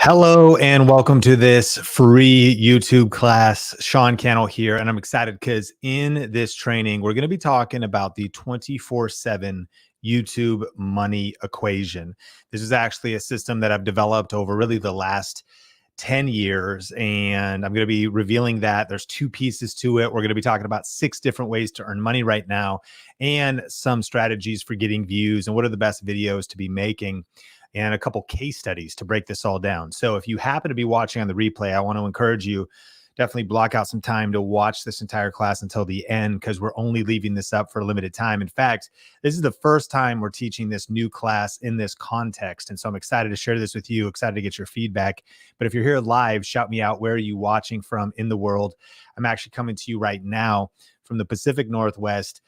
Hello and welcome to this free YouTube class. Sean Cannell here, and I'm excited because in this training, we're going to be talking about the 24/7 YouTube money equation. This is actually a system that I've developed over really the last 10 years, and I'm going to be revealing that there's two pieces to it. We're going to be talking about 6 different ways to earn money right now and some strategies for getting views and what are the best videos to be making and a couple case studies to break this all down. So if you happen to be watching on the replay, I want to encourage you, definitely block out some time to watch this entire class until the end because we're only leaving this up for a limited time. In fact, this is the first time we're teaching this new class in this context. And so I'm excited to share this with you, excited to get your feedback. But if you're here live, shout me out. Where are you watching from in the world? I'm actually coming to you right now from the Pacific Northwest.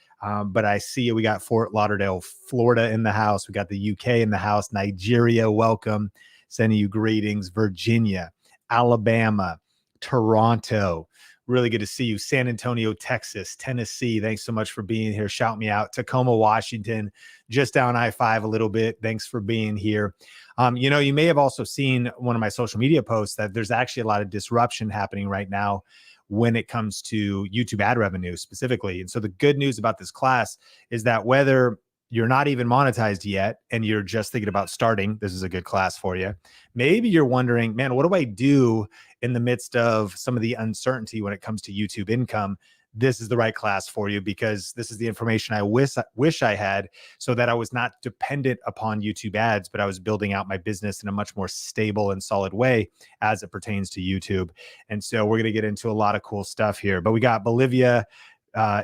But I see we got Fort Lauderdale, Florida in the house. We got the UK in the house, Nigeria, welcome. Sending you greetings, Virginia, Alabama, Toronto. Really good to see you. San Antonio, Texas, Tennessee. Thanks so much for being here. Shout me out. Tacoma, Washington, just down I-5 a little bit. Thanks for being here. You may have also seen one of my social media posts that there's actually a lot of disruption happening right now when it comes to YouTube ad revenue specifically. And so the good news about this class is that whether you're not even monetized yet and you're just thinking about starting, this is a good class for you. Maybe you're wondering, man, what do I do in the midst of some of the uncertainty when it comes to YouTube income? This is the right class for you because this is the information I wish I had so that I was not dependent upon YouTube ads, but I was building out my business in a much more stable and solid way as it pertains to YouTube. And so we're going to get into a lot of cool stuff here, but we got Bolivia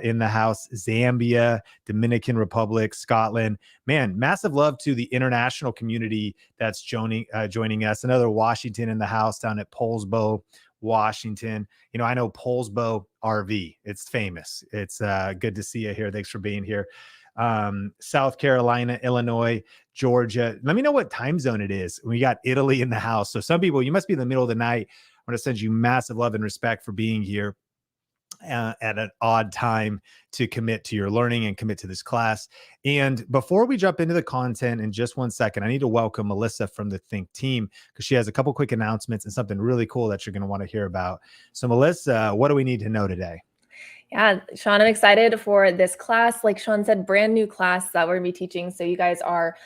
in the house, Zambia, Dominican Republic, Scotland. Man, massive love to the international community that's joining us. Another Washington in the house down at Poulsbo, Washington. I know Poulsbo RV. It's famous. It's good to see you here. Thanks for being here. South Carolina, Illinois, Georgia. Let me know what time zone it is. We got Italy in the house. So some people, you must be in the middle of the night. I want to send you massive love and respect for being here at an odd time to commit to your learning and commit to this class. And before we jump into the content in just one second, I need to welcome Melissa from the Think team because she has a couple quick announcements and something really cool that you're going to want to hear about. So Melissa, what do we need to know today? Yeah, Sean, I'm excited for this class. Like Sean said, brand new class that we're going to be teaching. So you guys are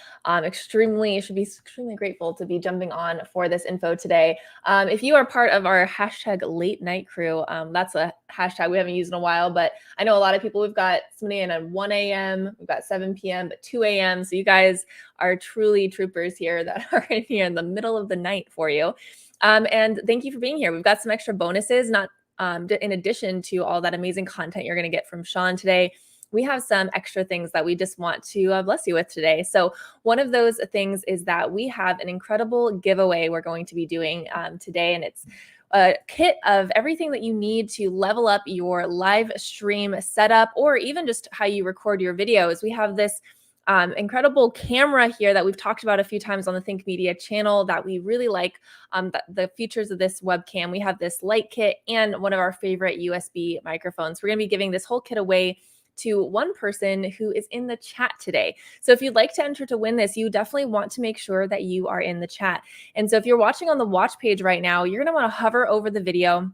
should be extremely grateful to be jumping on for this info today. If you are part of our hashtag late night crew, that's a hashtag we haven't used in a while, but I know a lot of people, we've got somebody in at 1 a.m., we've got 7 p.m., but 2 a.m. So you guys are truly troopers here that are in here in the middle of the night for you. And thank you for being here. We've got some extra bonuses, in addition to all that amazing content you're going to get from Sean today. We have some extra things that we just want to bless you with today. So one of those things is that we have an incredible giveaway we're going to be doing today, and it's a kit of everything that you need to level up your live stream setup or even just how you record your videos. We have this incredible camera here that we've talked about a few times on the Think Media channel that we really like. The features of this webcam, we have this light kit and one of our favorite USB microphones. We're going to be giving this whole kit away to one person who is in the chat today. So if you'd like to enter to win this, you definitely want to make sure that you are in the chat. And so if you're watching on the watch page right now, you're going to want to hover over the video,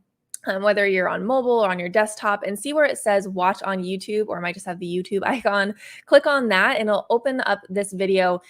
whether you're on mobile or on your desktop, and see where it says watch on YouTube, or it might just have the YouTube icon. Click on that and it'll open up this video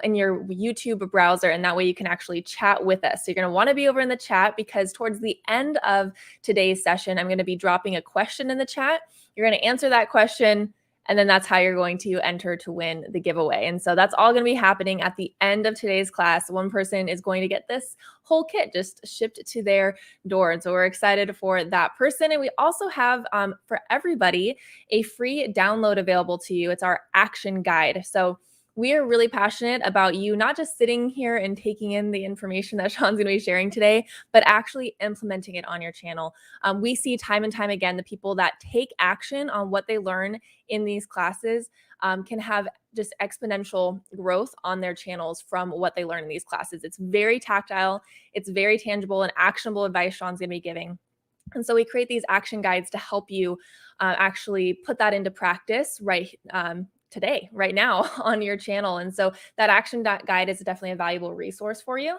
in your YouTube browser, and that way you can actually chat with us. So you're going to want to be over in the chat because towards the end of today's session, I'm going to be dropping a question in the chat. You're going to answer that question, and then that's how you're going to enter to win the giveaway. And so that's all going to be happening at the end of today's class. One person is going to get this whole kit just shipped to their door. And so we're excited for that person. And we also have for everybody a free download available to you. It's our action guide. So we are really passionate about you not just sitting here and taking in the information that Sean's going to be sharing today, but actually implementing it on your channel. We see time and time again the people that take action on what they learn in these classes can have just exponential growth on their channels from what they learn in these classes. It's very tactile, it's very tangible and actionable advice Sean's going to be giving. And so we create these action guides to help you actually put that into practice today, right now on your channel. And so that action guide is definitely a valuable resource for you.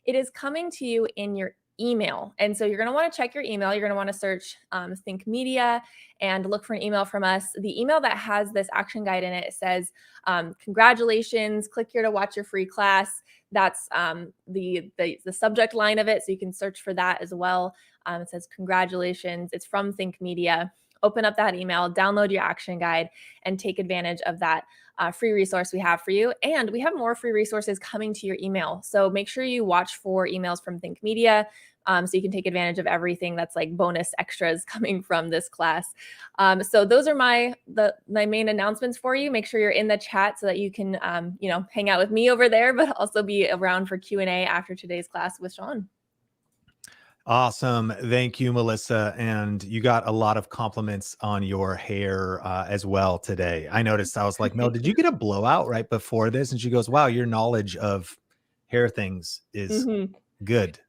it is coming to you in your email. And so you're going to want to check your email. You're going to want to search Think Media and look for an email from us. The email that has this action guide in it says, congratulations, click here to watch your free class. That's the subject line of it. So you can search for that as well. It says, congratulations. It's from Think Media. Open up that email, download your action guide, and take advantage of that free resource we have for you. And we have more free resources coming to your email. So make sure you watch for emails from Think Media so you can take advantage of everything that's like bonus extras coming from this class. So those are my main announcements for you. Make sure you're in the chat so that you can hang out with me over there, but also be around for Q&A after today's class with Sean. Awesome. Thank you, Melissa. And you got a lot of compliments on your hair as well today. I noticed, I was like, Mel, did you get a blowout right before this? And she goes, wow, your knowledge of hair things is good.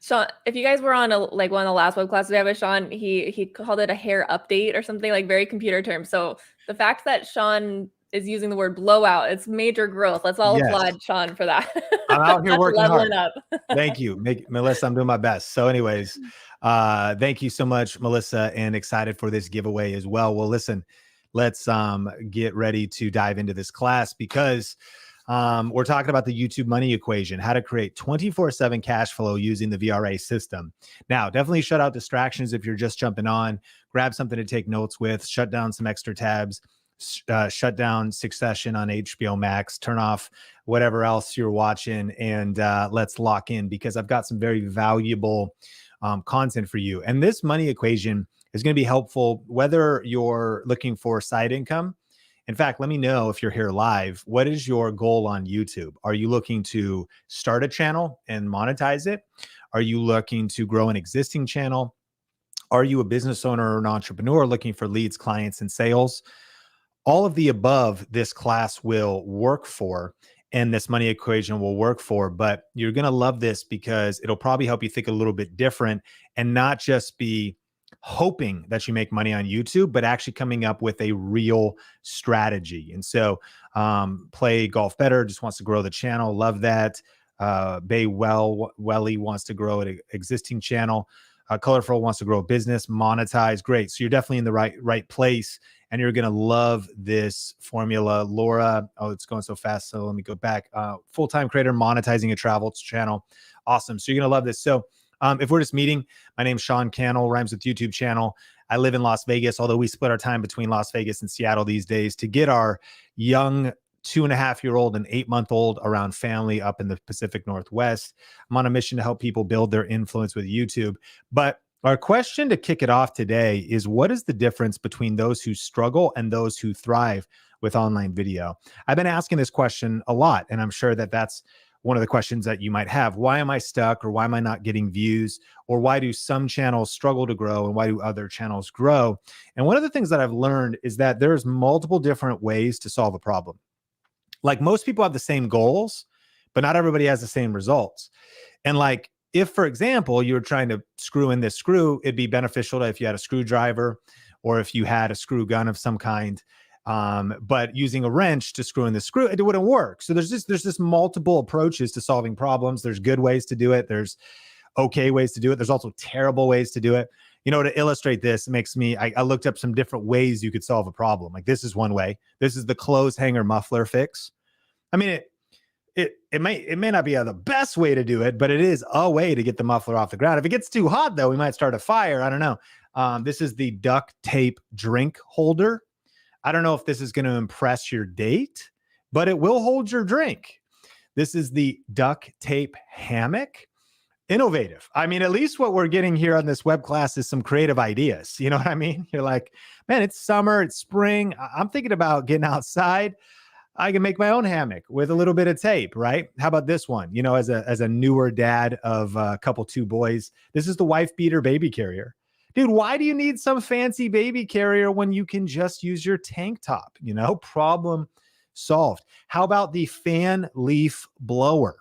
Sean, if you guys were on one of the last web classes we had with Sean, he called it a hair update or something, like very computer term. So the fact that Sean is using the word blowout, it's major growth. Let's all applaud Sean for that. I'm out here working hard. Up. Thank you, Melissa. I'm doing my best. So anyways, thank you so much, Melissa, and excited for this giveaway as well. Well, listen, let's get ready to dive into this class because we're talking about the YouTube money equation, how to create 24/7 cash flow using the VRA system. Now, definitely shut out distractions if you're just jumping on, grab something to take notes with, shut down some extra tabs, shut down Succession on HBO Max, turn off whatever else you're watching, and let's lock in because I've got some very valuable content for you. And this money equation is going to be helpful whether you're looking for side income. In fact, let me know if you're here live. What is your goal on YouTube? Are you looking to start a channel and monetize it? Are you looking to grow an existing channel? Are you a business owner or an entrepreneur looking for leads, clients, and sales? All of the above, this class will work for, and this money equation will work for, but you're going to love this because it'll probably help you think a little bit different and not just be hoping that you make money on YouTube, but actually coming up with a real strategy. And so Play Golf Better just wants to grow the channel. Love that. Welly wants to grow an existing channel. Colorful wants to grow a business, monetize. Great. So you're definitely in the right place, and you're going to love this formula. Laura, oh, it's going so fast. So let me go back. Full-time creator, monetizing a travel channel. Awesome. So you're going to love this. So if we're just meeting, my name's Sean Cannell, rhymes with YouTube channel. I live in Las Vegas, although we split our time between Las Vegas and Seattle these days to get our young 2.5-year-old and 8-month-old around family up in the Pacific Northwest. I'm on a mission to help people build their influence with YouTube. But our question to kick it off today is, what is the difference between those who struggle and those who thrive with online video? I've been asking this question a lot, and I'm sure that that's one of the questions that you might have. Why am I stuck, or why am I not getting views, or why do some channels struggle to grow and why do other channels grow? And one of the things that I've learned is that there's multiple different ways to solve a problem. Like, most people have the same goals, but not everybody has the same results. And like, if, for example, you're trying to screw in this screw, it'd be beneficial if you had a screwdriver or if you had a screw gun of some kind. But using a wrench to screw in the screw, it wouldn't work. So there's just multiple approaches to solving problems. There's good ways to do it. There's okay ways to do it. There's also terrible ways to do it. You know, to illustrate this, I looked up some different ways you could solve a problem. Like, this is one way. This is the clothes hanger muffler fix. I mean, it may not be the best way to do it, but it is a way to get the muffler off the ground. If it gets too hot, though, we might start a fire. I don't know. This is the duct tape drink holder. I don't know if this is going to impress your date, but it will hold your drink. This is the duct tape hammock. Innovative. I mean, at least what we're getting here on this web class is some creative ideas. You know what I mean? You're like, man, it's summer, it's spring. I'm thinking about getting outside. I can make my own hammock with a little bit of tape, right? How about this one? You know, as a newer dad of a couple, 2 boys, this is the wife beater baby carrier. Dude, why do you need some fancy baby carrier when you can just use your tank top? You know, problem solved. How about the fan leaf blower?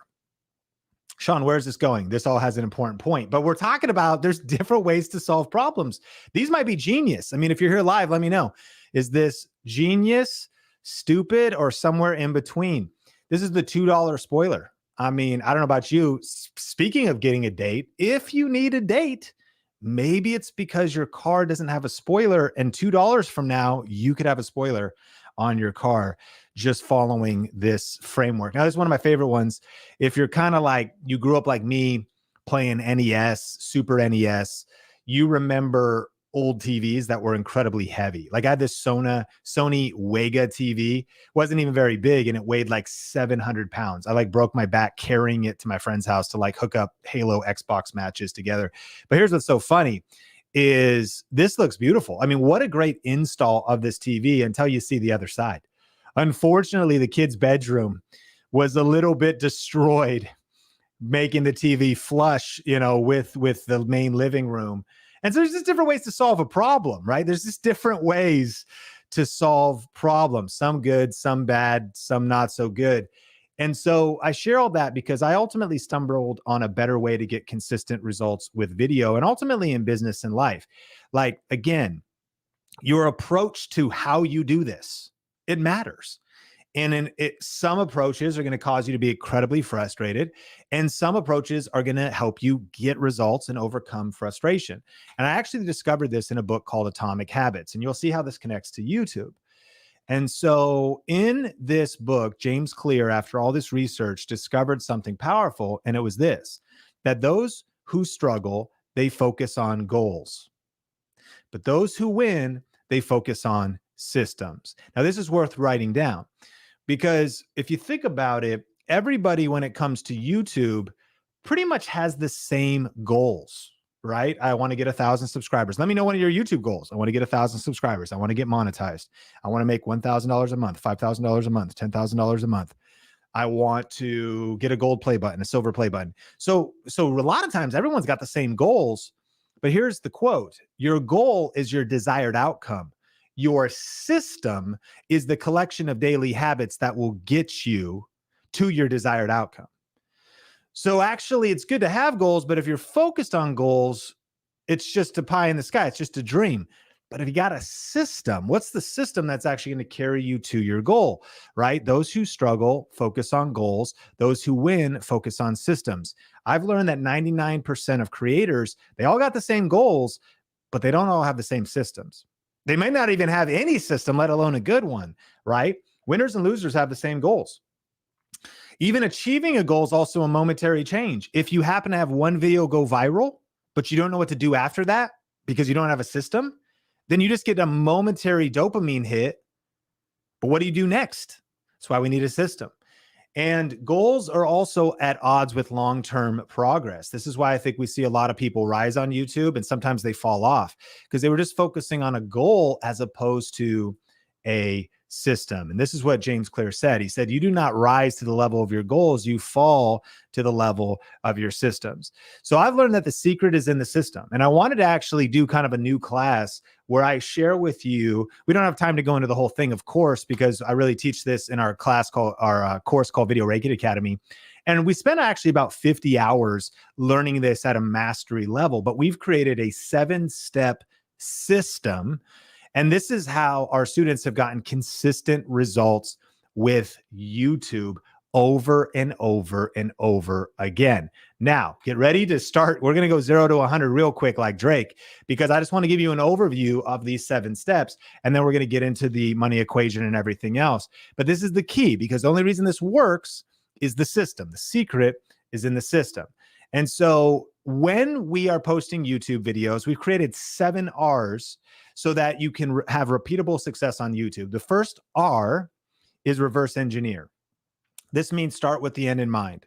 Sean, where's this going? This all has an important point, but we're talking about there's different ways to solve problems. These might be genius. I mean, if you're here live, let me know. Is this genius, stupid, or somewhere in between? This is the $2 spoiler. I mean, I don't know about you. Speaking of getting a date, if you need a date, maybe it's because your car doesn't have a spoiler, and $2 from now, you could have a spoiler on your car just following this framework. Now, this is one of my favorite ones. If you're kind of like, you grew up like me playing NES, Super NES, you remember old TVs that were incredibly heavy. Like I had this Sony Wega TV, wasn't even very big, and it weighed like 700 pounds. I like broke my back carrying it to my friend's house to like hook up Halo Xbox matches together. But here's what's so funny is this looks beautiful. I mean, what a great install of this TV until you see the other side. Unfortunately, the kid's bedroom was a little bit destroyed, making the TV flush, with the main living room. And so there's just different ways to solve a problem, right? There's just different ways to solve problems, some good, some bad, some not so good. And so I share all that because I ultimately stumbled on a better way to get consistent results with video and ultimately in business and life. Like, again, your approach to how you do this, it matters. And some approaches are going to cause you to be incredibly frustrated, and some approaches are going to help you get results and overcome frustration. And I actually discovered this in a book called Atomic Habits, and you'll see how this connects to YouTube. And so in this book, James Clear, after all this research, discovered something powerful, and it was this, that those who struggle, they focus on goals. But those who win, they focus on systems. Now, this is worth writing down. Because if you think about it, everybody, when it comes to YouTube, pretty much has the same goals, right? I want to get 1,000 subscribers. Let me know one of your YouTube goals. I want to get 1,000 subscribers. I want to get monetized. I want to make $1,000 a month, $5,000 a month, $10,000 a month. I want to get a gold play button, a silver play button. So a lot of times everyone's got the same goals, but here's the quote. Your goal is your desired outcome. Your system is the collection of daily habits that will get you to your desired outcome. So actually, it's good to have goals, but if you're focused on goals, it's just a pie in the sky. It's just a dream. But if you got a system, what's the system that's actually going to carry you to your goal, right? Those who struggle focus on goals. Those who win focus on systems. I've learned that 99% of creators, they all got the same goals, but they don't all have the same systems. They might not even have any system, let alone a good one, right? Winners and losers have the same goals. Even achieving a goal is also a momentary change. If you happen to have one video go viral, but you don't know what to do after that because you don't have a system, then you just get a momentary dopamine hit. But what do you do next? That's why we need a system. And goals are also at odds with long-term progress. This is why I think we see a lot of people rise on YouTube and sometimes they fall off because they were just focusing on a goal as opposed to a system. And this is what James Clear said. He said, you do not rise to the level of your goals, you fall to the level of your systems. So I've learned that the secret is in the system. And I wanted to actually do kind of a new class where I share with you, we don't have time to go into the whole thing, of course, because I really teach this in our class called our course called Video Reiki Academy. And we spent actually about 50 hours learning this at a mastery level, but we've created a 7-step system. And this is how our students have gotten consistent results with YouTube over and over and over again. Now, get ready to start. We're going to go 0 to 100 real quick like Drake, because I just want to give you an overview of these 7 steps. And then we're going to get into the money equation and everything else. But this is the key, because the only reason this works is the system. The secret is in the system. And so when we are posting YouTube videos, we've created 7 R's so that you can have repeatable success on YouTube. The first R is reverse engineer. This means start with the end in mind.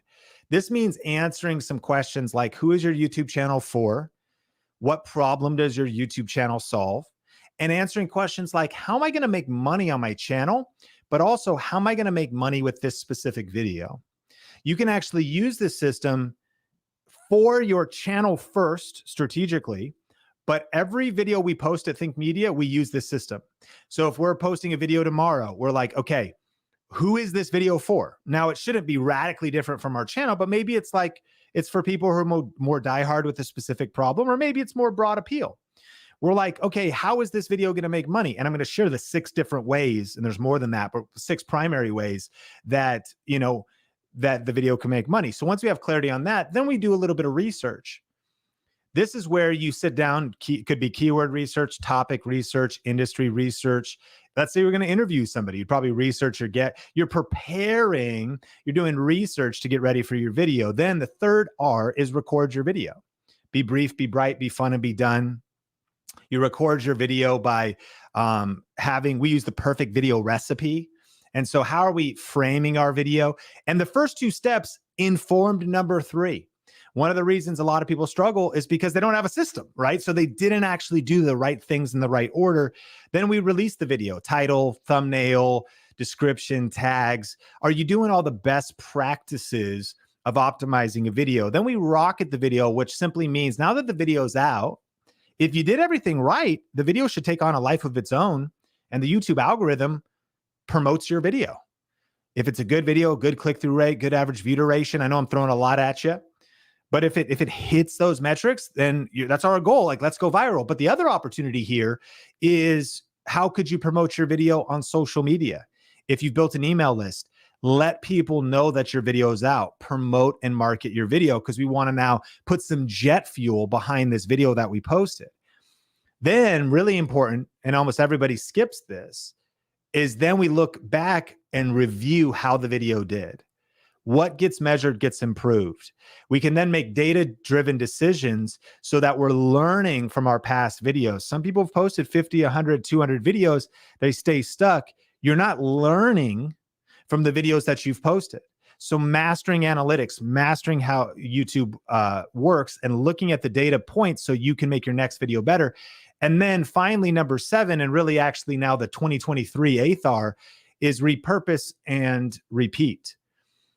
This means answering some questions like, who is your YouTube channel for? What problem does your YouTube channel solve? And answering questions like, how am I going to make money on my channel? But also, how am I going to make money with this specific video? You can actually use this system for your channel first strategically, but every video we post at Think Media, we use this system. So if we're posting a video tomorrow, we're like, okay, who is this video for? Now, it shouldn't be radically different from our channel, but maybe it's like, it's for people who are more diehard with a specific problem, or maybe it's more broad appeal. We're like, okay, how is this video going to make money? And I'm going to share the 6 different ways, and there's more than that, but 6 primary ways that, that the video can make money. So once we have clarity on that, then we do a little bit of research. This is where you sit down, could be keyword research, topic research, industry research. Let's say you're going to interview somebody. You'd probably research you're preparing, you're doing research to get ready for your video. Then the third R is record your video. Be brief, be bright, be fun, and be done. You record your video by we use the perfect video recipe. And so how are we framing our video? And the first two steps informed number three. One of the reasons a lot of people struggle is because they don't have a system, right? So they didn't actually do the right things in the right order. Then we release the video, title, thumbnail, description, tags. Are you doing all the best practices of optimizing a video? Then we rocket the video, which simply means now that the video's out, if you did everything right, the video should take on a life of its own, and the YouTube algorithm promotes your video. If it's a good video, good click-through rate, good average view duration, I know I'm throwing a lot at you, but if it hits those metrics, then that's our goal. Like, let's go viral. But the other opportunity here is, how could you promote your video on social media? If you've built an email list, let people know that your video is out. Promote and market your video, because we want to now put some jet fuel behind this video that we posted. Then, really important, and almost everybody skips this, is then we look back and review how the video did. What gets measured gets improved. We can then make data-driven decisions so that we're learning from our past videos. Some people have posted 50, 100, 200 videos. They stay stuck. You're not learning from the videos that you've posted. So mastering analytics, mastering how YouTube works, and looking at the data points so you can make your next video better. And then finally, number 7, and really actually now the 2023 8th R, is repurpose and repeat.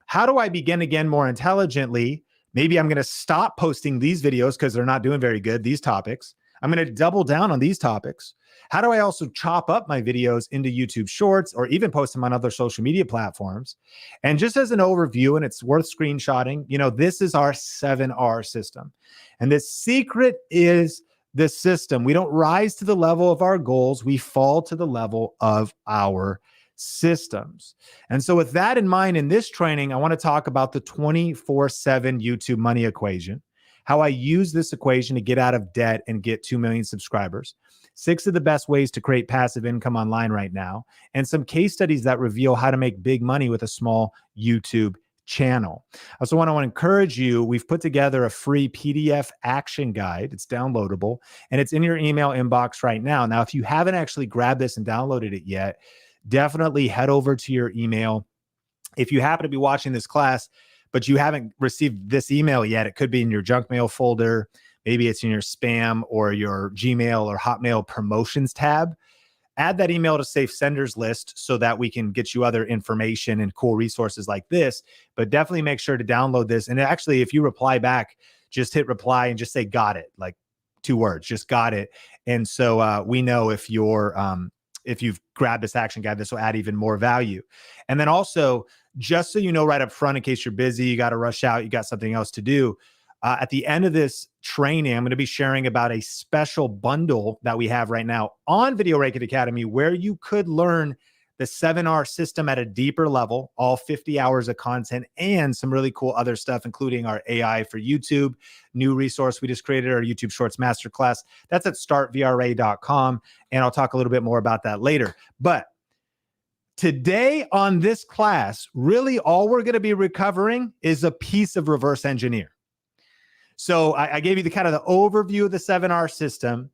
How do I begin again more intelligently? Maybe I'm going to stop posting these videos because they're not doing very good, these topics. I'm going to double down on these topics. How do I also chop up my videos into YouTube Shorts, or even post them on other social media platforms? And just as an overview, and it's worth screenshotting, this is our 7R system. And the secret is the system. We don't rise to the level of our goals. We fall to the level of our systems. And so with that in mind, in this training, I want to talk about the 24/7 YouTube money equation, how I use this equation to get out of debt and get 2 million subscribers, 6 of the best ways to create passive income online right now, and some case studies that reveal how to make big money with a small YouTube channel. I also want to encourage you, we've put together a free PDF action guide. It's downloadable, and it's in your email inbox right now. Now, if you haven't actually grabbed this and downloaded it yet, definitely head over to your email. If you happen to be watching this class, but you haven't received this email yet, it could be in your junk mail folder. Maybe it's in your spam or your Gmail or Hotmail promotions tab. Add that email to Safe Senders list so that we can get you other information and cool resources like this. But definitely make sure to download this. And actually, if you reply back, just hit reply and just say, got it. Like 2 words, just got it. And so we know if you've grabbed this action guide, this will add even more value. And then also, just so you know right up front, in case you're busy, you got to rush out, you got something else to do, at the end of this training, I'm going to be sharing about a special bundle that we have right now on Video Rake Academy, where you could learn the 7R system at a deeper level, all 50 hours of content, and some really cool other stuff, including our AI for YouTube, new resource we just created, our YouTube Shorts Masterclass. That's at startvra.com, and I'll talk a little bit more about that later. But today on this class, really all we're going to be recovering is a piece of reverse engineer. So I gave you the kind of the overview of the 7R system.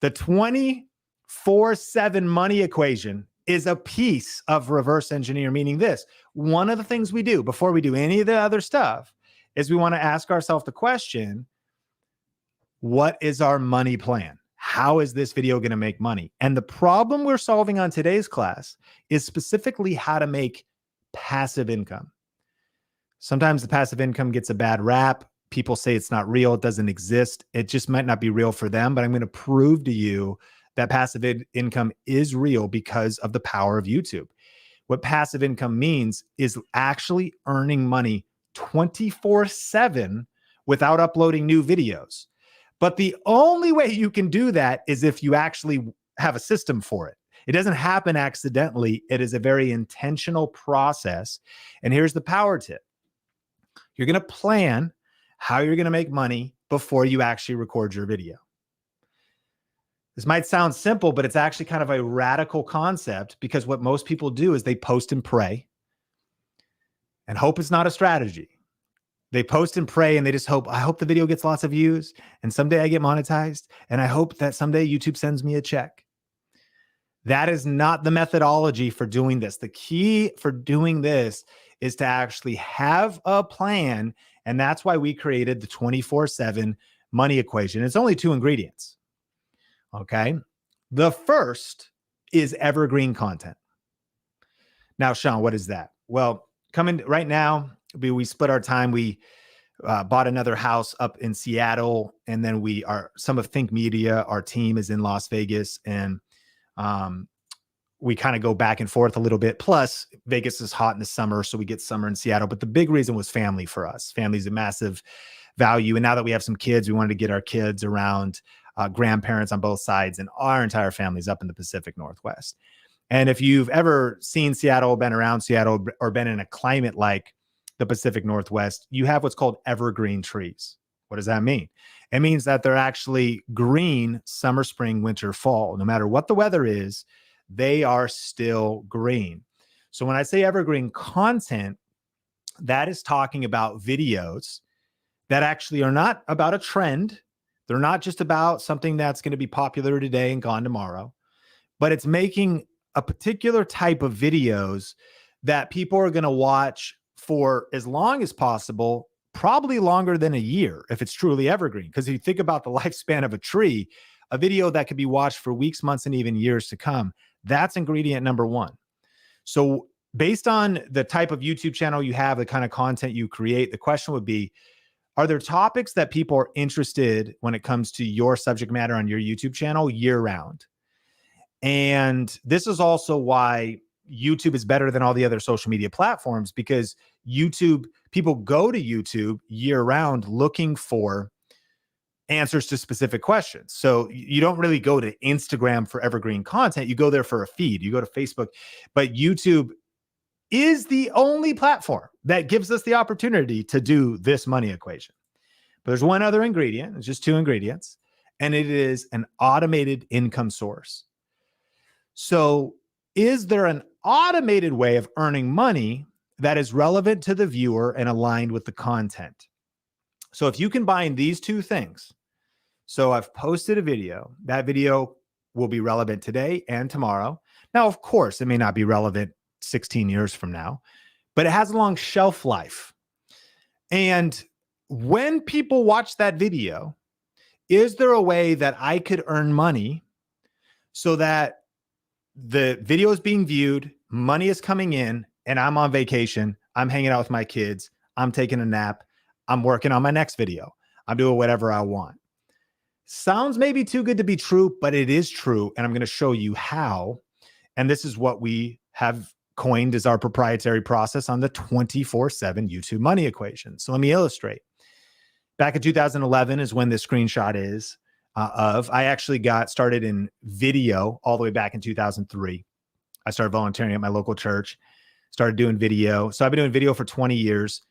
The 24/7 money equation is a piece of reverse engineer, meaning this: one of the things we do before we do any of the other stuff is we want to ask ourselves the question, what is our money plan? How is this video going to make money? And the problem we're solving on today's class is specifically how to make passive income. Sometimes the passive income gets a bad rap. People say it's not real, it doesn't exist. It just might not be real for them, but I'm going to prove to you that passive income is real because of the power of YouTube. What passive income means is actually earning money 24/7 without uploading new videos. But the only way you can do that is if you actually have a system for it. It doesn't happen accidentally. It is a very intentional process. And here's the power tip. You're going to plan how you're going to make money before you actually record your video. This might sound simple, but it's actually kind of a radical concept, because what most people do is they post and pray, and hope is not a strategy. They post and pray and they just hope, I hope the video gets lots of views and someday I get monetized, and I hope that someday YouTube sends me a check. That is not the methodology for doing this. The key for doing this is to actually have a plan. And that's why we created the 24/7 money equation. It's only 2 ingredients. Okay. The first is evergreen content. Now, Sean, what is that? Well, coming right now, we split our time. We bought another house up in Seattle, and then some of Think Media, our team is in Las Vegas, and we kind of go back and forth a little bit. Plus, Vegas is hot in the summer, so we get summer in Seattle. But the big reason was family for us. Family is a massive value, and now that we have some kids, we wanted to get our kids around grandparents on both sides, and our entire family's up in the Pacific Northwest. And if you've ever seen Seattle, been around Seattle, or been in a climate like the Pacific Northwest, you have what's called evergreen trees. What does that mean? It means that they're actually green summer, spring, winter, fall. No matter what the weather is, they are still green. So when I say evergreen content, that is talking about videos that actually are not about a trend. They're not just about something that's going to be popular today and gone tomorrow, but it's making a particular type of videos that people are going to watch for as long as possible, probably longer than a year if it's truly evergreen. Because if you think about the lifespan of a tree, a video that could be watched for weeks, months, and even years to come, that's ingredient number 1. So based on the type of YouTube channel you have, the kind of content you create, the question would be, are there topics that people are interested when it comes to your subject matter on your YouTube channel year round? And this is also why YouTube is better than all the other social media platforms, because people go to YouTube year round looking for answers to specific questions. So you don't really go to Instagram for evergreen content. You go there for a feed. You go to Facebook, but YouTube is the only platform that gives us the opportunity to do this money equation. But there's one other ingredient. It's just 2 ingredients, and it is an automated income source. So is there an automated way of earning money that is relevant to the viewer and aligned with the content? So if you combine these 2 things, so I've posted a video, that video will be relevant today and tomorrow. Now, of course, it may not be relevant 16 years from now, but it has a long shelf life. And when people watch that video, is there a way that I could earn money so that the video is being viewed, money is coming in, and I'm on vacation, I'm hanging out with my kids, I'm taking a nap, I'm working on my next video, I'm doing whatever I want? Sounds maybe too good to be true, but it is true. And I'm going to show you how. And this is what we have coined as our proprietary process on the 24/7 YouTube money equation. So let me illustrate. Back in 2011 is when this screenshot is I actually got started in video all the way back in 2003. I started volunteering at my local church, started doing video. So I've been doing video for 20 years.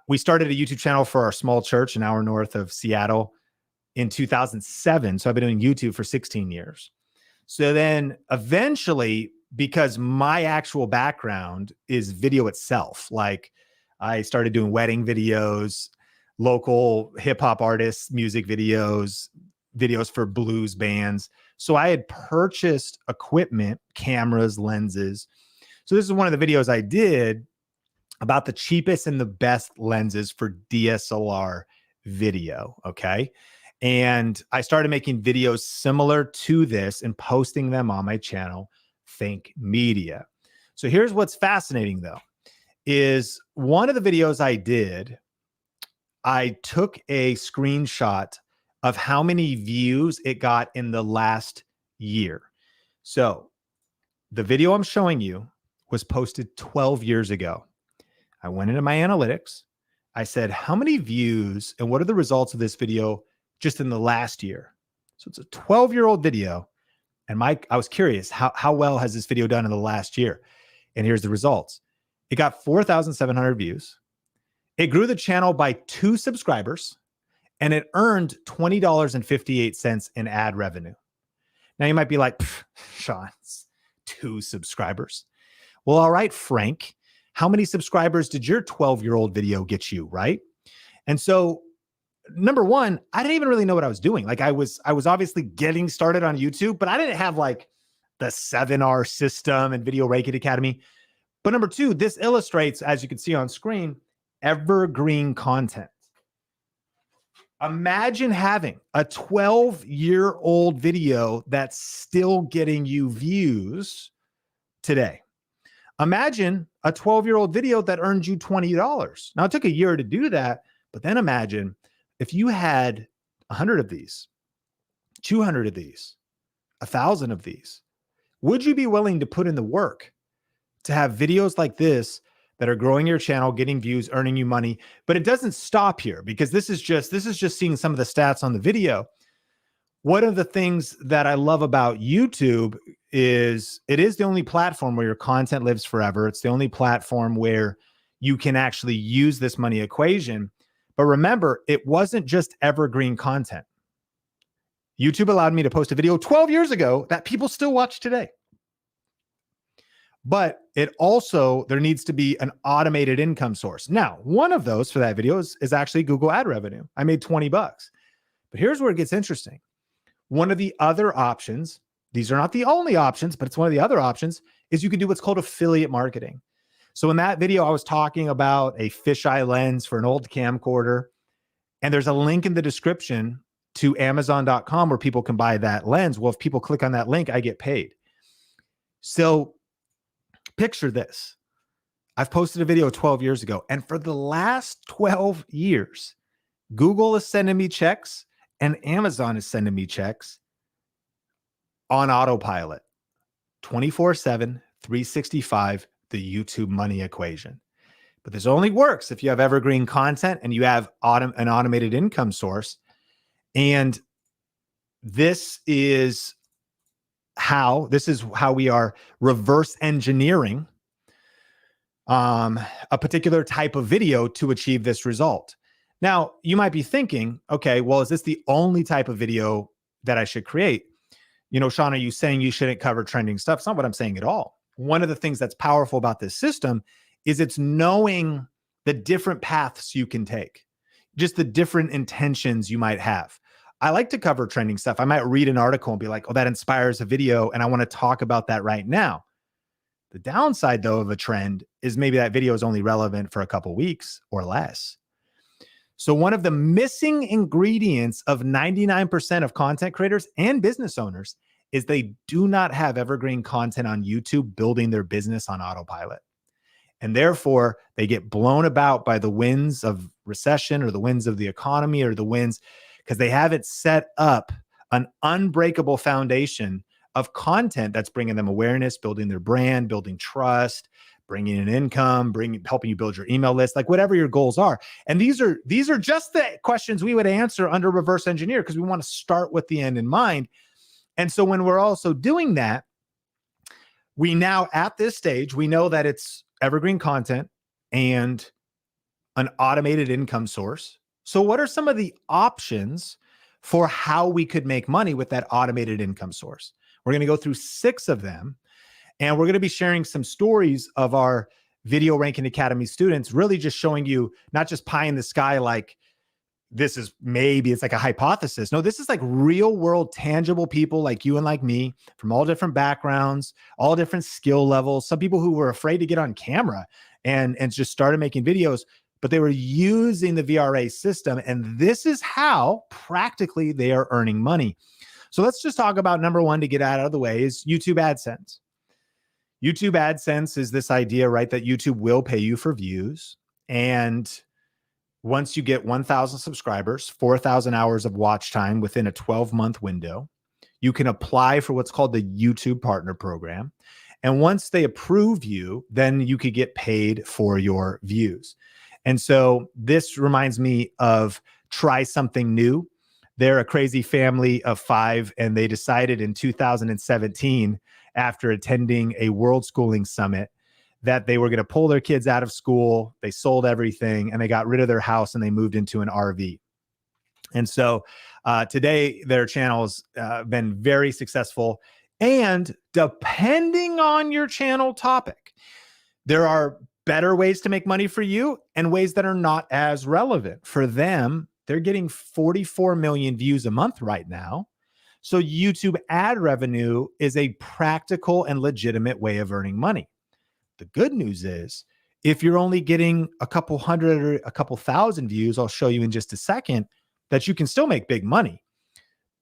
We started a YouTube channel for our small church an hour north of Seattle in 2007. So I've been doing YouTube for 16 years. So then eventually, because my actual background is video itself, like I started doing wedding videos, local hip hop artists, music videos, videos for blues bands. So I had purchased equipment, cameras, lenses. So this is one of the videos I did about the cheapest and the best lenses for DSLR video. Okay. And I started making videos similar to this and posting them on my channel, Think Media. So here's what's fascinating though, is one of the videos I did, I took a screenshot of how many views it got in the last year. So the video I'm showing you was posted 12 years ago. I went into my analytics. I said, how many views and what are the results of this video just in the last year? So it's a 12-year-old video. And I was curious, how well has this video done in the last year? And here's the results. It got 4,700 views. It grew the channel by 2 subscribers, and it earned $20.58 in ad revenue. Now you might be like, Sean, 2 subscribers. Well, all right, Frank, how many subscribers did your 12-year-old video get you, right? And so, number one, I didn't even really know what I was doing. Like I was obviously getting started on YouTube, but I didn't have like the 7R system and Video Ranking Academy. But number two, this illustrates, as you can see on screen, evergreen content. Imagine having a 12-year-old video that's still getting you views today. Imagine a 12-year-old video that earned you $20. Now, it took a year to do that, but then imagine if you had 100 of these, 200 of these, 1,000 of these. Would you be willing to put in the work to have videos like this that are growing your channel, getting views, earning you money? But it doesn't stop here, because this is just seeing some of the stats on the video. One of the things that I love about YouTube is it is the only platform where your content lives forever. It's the only platform where you can actually use this money equation. But remember, it wasn't just evergreen content. YouTube allowed me to post a video 12 years ago that people still watch today. But it also, there needs to be an automated income source. Now, one of those for that video is actually Google ad revenue. I made $20. But here's where it gets interesting. One of the other options, these are not the only options, but it's one of the other options, is you can do what's called affiliate marketing. So in that video, I was talking about a fisheye lens for an old camcorder. And there's a link in the description to Amazon.com where people can buy that lens. Well, if people click on that link, I get paid. So picture this. I've posted a video 12 years ago, and for the last 12 years, Google is sending me checks and Amazon is sending me checks on autopilot, 24/7, 365, the YouTube money equation. But this only works if you have evergreen content and you have an automated income source. And this is how we are reverse engineering a particular type of video to achieve this result. Now, you might be thinking, okay, well, is this the only type of video that I should create? You know, Sean, are you saying you shouldn't cover trending stuff? It's not what I'm saying at all. One of the things that's powerful about this system is it's knowing the different paths you can take, just the different intentions you might have. I like to cover trending stuff. I might read an article and be like, oh, that inspires a video, and I want to talk about that right now. The downside, though, of a trend is maybe that video is only relevant for a couple weeks or less. So one of the missing ingredients of 99% of content creators and business owners is they do not have evergreen content on YouTube building their business on autopilot. And therefore, they get blown about by the winds of recession or the winds of the economy or the winds because they haven't set up an unbreakable foundation of content that's bringing them awareness, building their brand, building trust, bringing in income, helping you build your email list, like whatever your goals are. And these are just the questions we would answer under reverse engineer, because we want to start with the end in mind. And so when we're also doing that, we now at this stage, we know that it's evergreen content and an automated income source. So what are some of the options for how we could make money with that automated income source? We're going to go through 6 of them. And we're going to be sharing some stories of our Video Ranking Academy students, really just showing you not just pie in the sky, like this is maybe it's like a hypothesis. No, this is like real world, tangible people like you and like me from all different backgrounds, all different skill levels. Some people who were afraid to get on camera and just started making videos, but they were using the VRA system. And this is how practically they are earning money. So let's just talk about number one to get out of the way is YouTube AdSense. YouTube AdSense is this idea, right, that YouTube will pay you for views. And once you get 1,000 subscribers, 4,000 hours of watch time within a 12-month window, you can apply for what's called the YouTube Partner Program. And once they approve you, then you could get paid for your views. And so this reminds me of Try Something New. They're a crazy family of 5, and they decided in 2017, after attending a World Schooling Summit, that they were going to pull their kids out of school. They sold everything and they got rid of their house and they moved into an RV. And so today their channel's been very successful. And depending on your channel topic, there are better ways to make money for you and ways that are not as relevant. For them, they're getting 44 million views a month right now. So YouTube ad revenue is a practical and legitimate way of earning money. The good news is, if you're only getting a couple hundred or a couple thousand views, I'll show you in just a second, that you can still make big money.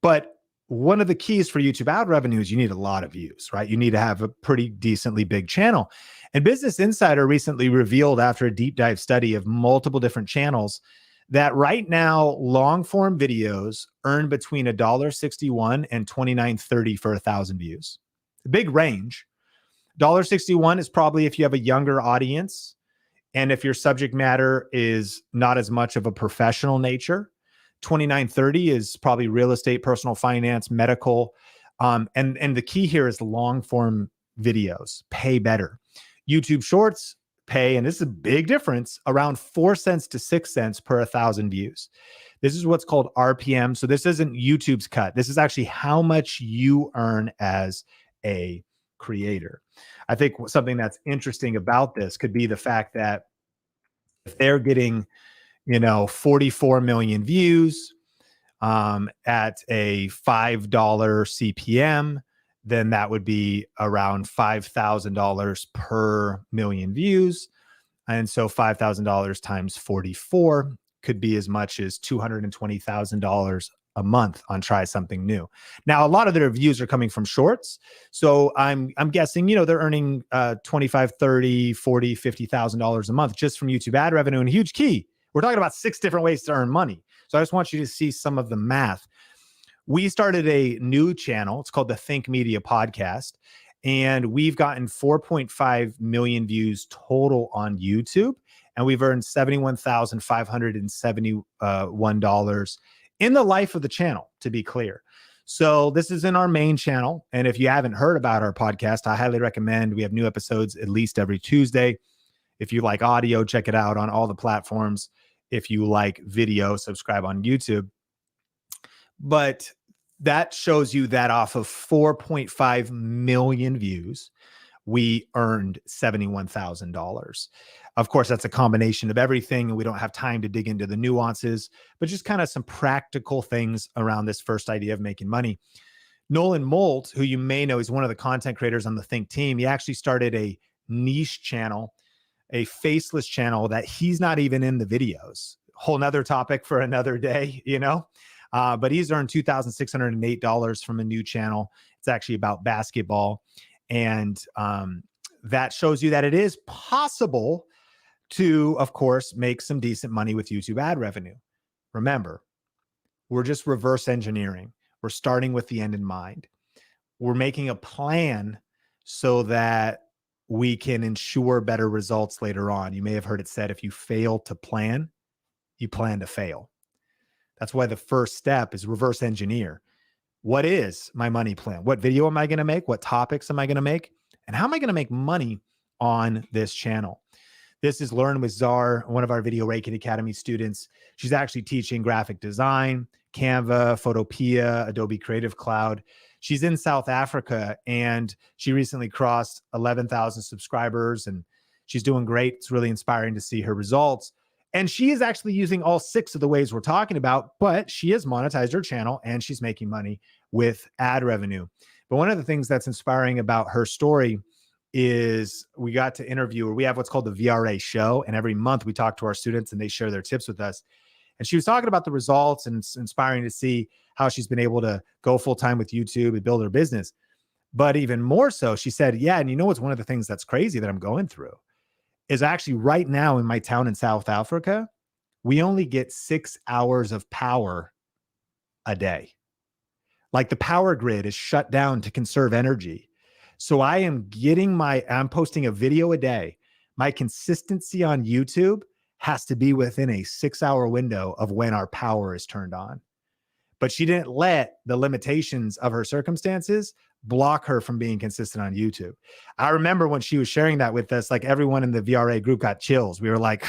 But one of the keys for YouTube ad revenue is you need a lot of views, right? You need to have a pretty decently big channel. And Business Insider recently revealed, after a deep dive study of multiple different channels, that right now long form videos earn between $1.61 and $29.30 for 1,000 views. A big range. $1.61 is probably if you have a younger audience and if your subject matter is not as much of a professional nature. $29.30 is probably real estate, personal finance, medical. And the key here is long form videos pay better. YouTube Shorts pay, and this is a big difference, around 4 cents to 6 cents per 1,000 views. This is what's called RPM. So this isn't YouTube's cut. This is actually how much you earn as a creator. I think something that's interesting about this could be the fact that if they're getting, 44 million views at a $5 CPM, then that would be around $5,000 per million views. And so $5,000 times 44 could be as much as $220,000 a month on Try Something New. Now, a lot of their views are coming from shorts. So I'm guessing, they're earning $25,000, $30,000, $40,000, $50,000 a month just from YouTube ad revenue. And a huge key, we're talking about 6 different ways to earn money. So I just want you to see some of the math. We started a new channel. It's called the Think Media Podcast. And we've gotten 4.5 million views total on YouTube. And we've earned $71,571 in the life of the channel, to be clear. So this is in our main channel. And if you haven't heard about our podcast, I highly recommend. We have new episodes at least every Tuesday. If you like audio, check it out on all the platforms. If you like video, subscribe on YouTube. But that shows you that off of 4.5 million views, we earned $71,000. Of course, that's a combination of everything, and we don't have time to dig into the nuances, but just kind of some practical things around this first idea of making money. Nolan Molt, who you may know, is one of the content creators on the Think team. He actually started a niche channel, a faceless channel that he's not even in the videos. Whole nother topic for another day, but he's earned $2,608 from a new channel. It's actually about basketball. And that shows you that it is possible to, of course, make some decent money with YouTube ad revenue. Remember, we're just reverse engineering. We're starting with the end in mind. We're making a plan so that we can ensure better results later on. You may have heard it said, if you fail to plan, you plan to fail. That's why the first step is reverse engineer. What is my money plan? What video am I going to make? What topics am I going to make? And how am I going to make money on this channel? This is Learn with Czar, one of our Video Reiki Academy students. She's actually teaching graphic design, Canva, Photopea, Adobe Creative Cloud. She's in South Africa, and she recently crossed 11,000 subscribers, and she's doing great. It's really inspiring to see her results. And she is actually using all 6 of the ways we're talking about, but she has monetized her channel and she's making money with ad revenue. But one of the things that's inspiring about her story is we got to interview her. We have what's called the VRA show. And every month we talk to our students and they share their tips with us. And she was talking about the results, and it's inspiring to see how she's been able to go full-time with YouTube and build her business. But even more so, she said, yeah, and what's one of the things that's crazy that I'm going through is actually right now in my town in South Africa, we only get 6 hours of power a day. Like the power grid is shut down to conserve energy. So I'm posting a video a day. My consistency on YouTube has to be within a 6-hour window of when our power is turned on. But she didn't let the limitations of her circumstances block her from being consistent on YouTube. I remember when she was sharing that with us, like everyone in the VRA group got chills. We were like,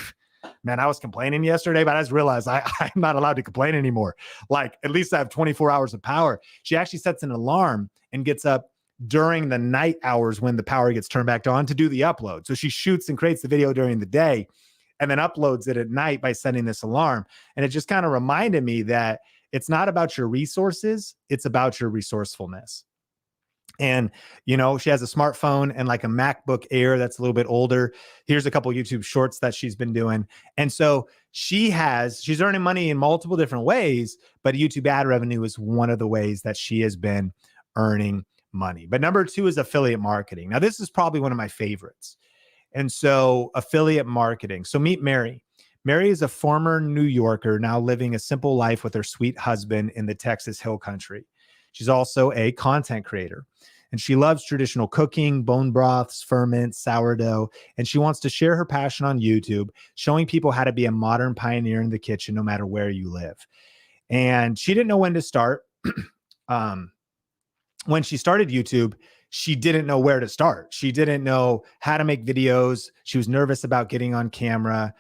man, I was complaining yesterday, but I just realized I'm not allowed to complain anymore. Like, at least I have 24 hours of power. She actually sets an alarm and gets up during the night hours when the power gets turned back on to do the upload. So she shoots and creates the video during the day and then uploads it at night by setting this alarm. And it just kind of reminded me that it's not about your resources, it's about your resourcefulness. And, you know, she has a smartphone and like a MacBook Air that's a little bit older. Here's a couple YouTube shorts that she's been doing. And so she's earning money in multiple different ways, but YouTube ad revenue is one of the ways that she has been earning money. But number 2 is affiliate marketing. Now, this is probably one of my favorites. And so affiliate marketing. So meet Mary. Mary is a former New Yorker, now living a simple life with her sweet husband in the Texas Hill Country. She's also a content creator, and she loves traditional cooking, bone broths, ferments, sourdough, and she wants to share her passion on YouTube, showing people how to be a modern pioneer in the kitchen no matter where you live. And she didn't know when to start. When she started YouTube, she didn't know where to start. She didn't know how to make videos. She was nervous about getting on camera.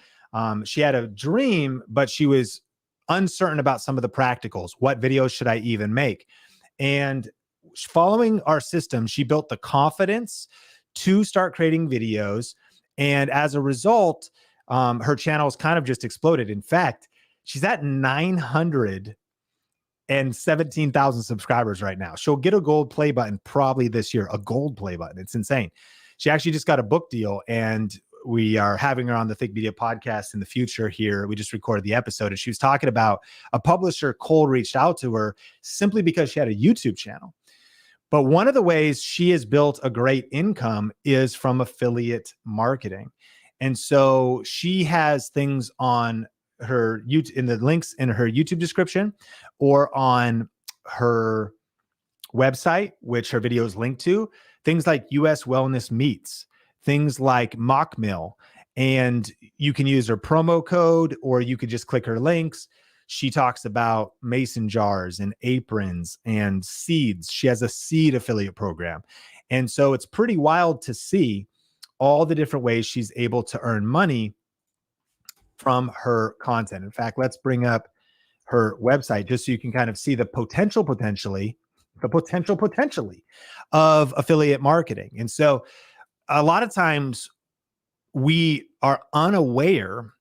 She had a dream, but she was uncertain about some of the practicals. What videos should I even make? And following our system, she built the confidence to start creating videos. And as a result, her channel has kind of just exploded. In fact, she's at 917,000 subscribers right now. She'll get a gold play button probably this year, a gold play button. It's insane. She actually just got a book deal, and we are having her on the Think Media podcast in the future here. We just recorded the episode, and she was talking about a publisher cold reached out to her simply because she had a YouTube channel. But one of the ways she has built a great income is from affiliate marketing. And so she has things on her YouTube, in the links in her YouTube description, or on her website, which her videos link to, things like US Wellness Meats, things like Mock Mill, and you can use her promo code, or you could just click her links. She talks about mason jars and aprons and seeds. She has a seed affiliate program. And so it's pretty wild to see all the different ways she's able to earn money from her content. In fact, let's bring up her website just so you can kind of see the potential of affiliate marketing. And so a lot of times we are unaware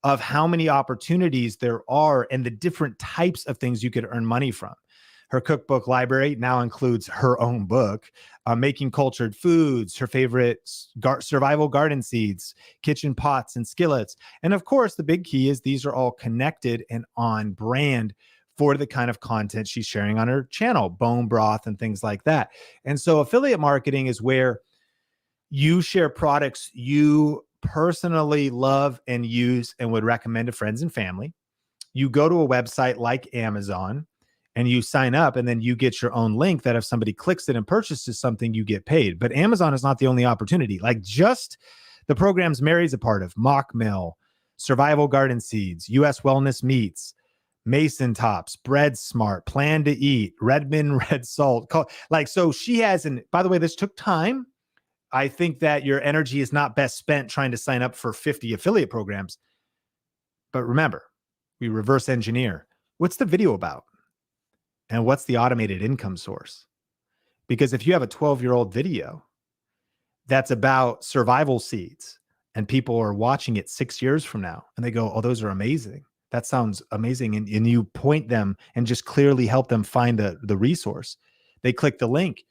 of how many opportunities there are and the different types of things you could earn money from. Her cookbook library now includes her own book, Making Cultured Foods, her favorite survival garden seeds, kitchen pots and skillets. And of course, the big key is these are all connected and on brand for the kind of content she's sharing on her channel, bone broth and things like that. And so affiliate marketing is where you share products you personally love and use and would recommend to friends and family. You go to a website like Amazon and you sign up, and then you get your own link that if somebody clicks it and purchases something, you get paid. But Amazon is not the only opportunity. Like just the programs Mary's a part of, Mock Mill, Survival Garden Seeds, US Wellness Meats, Mason Tops, Bread Smart, Plan to Eat, Redmond Red Salt. Like, so she has, and by the way, this took time. I think that your energy is not best spent trying to sign up for 50 affiliate programs. But remember, we reverse engineer. What's the video about? And what's the automated income source? Because if you have a 12-year-old video that's about survival seeds and people are watching it 6 years from now and they go, oh, those are amazing. That sounds amazing. And you point them and just clearly help them find the resource. They click the link.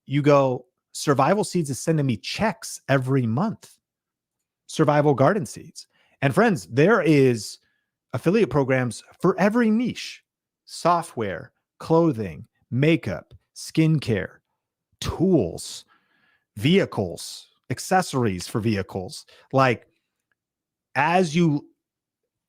You go, Survival Seeds is sending me checks every month. Survival Garden Seeds. And friends, there is affiliate programs for every niche: software, clothing, makeup, skincare, tools, vehicles, accessories for vehicles. Like, as you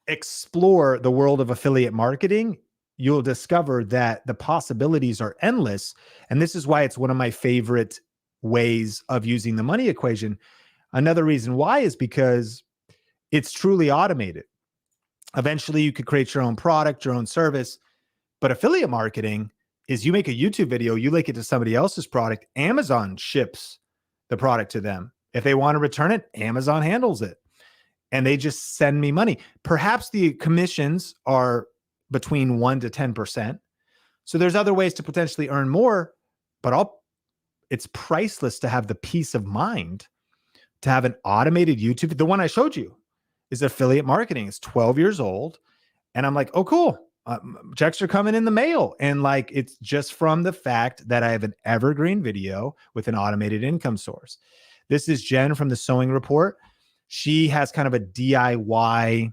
explore the world of affiliate marketing, you'll discover that the possibilities are endless. And this is why it's one of my favorite ways of using the money equation. Another reason why is because it's truly automated. Eventually, you could create your own product, your own service. But affiliate marketing is you make a YouTube video, you link it to somebody else's product, Amazon ships the product to them. If they want to return it, Amazon handles it. And they just send me money. Perhaps the commissions are between 1 to 10%. So there's other ways to potentially earn more, but it's priceless to have the peace of mind to have an automated YouTube. The one I showed you is affiliate marketing. It's 12 years old. And I'm like, oh, cool. Checks are coming in the mail. And like, it's just from the fact that I have an evergreen video with an automated income source. This is Jen from the Sewing Report. She has kind of a DIY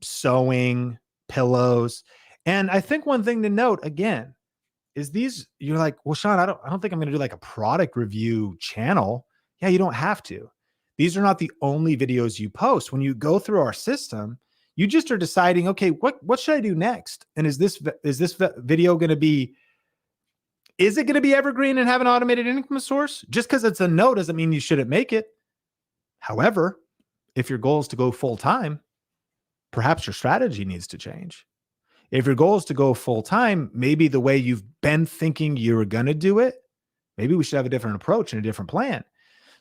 sewing pillows. And I think one thing to note again is you're like, well, Sean, I don't think I'm going to do like a product review channel. Yeah, you don't have to. These are not the only videos you post. When you go through our system, you just are deciding, okay, what should I do next? And is this video going to be, is it going to be evergreen and have an automated income source? Just because it's a no doesn't mean you shouldn't make it. However, if your goal is to go full time, perhaps your strategy needs to change. If your goal is to go full time, maybe the way you've been thinking you were going to do it, maybe we should have a different approach and a different plan.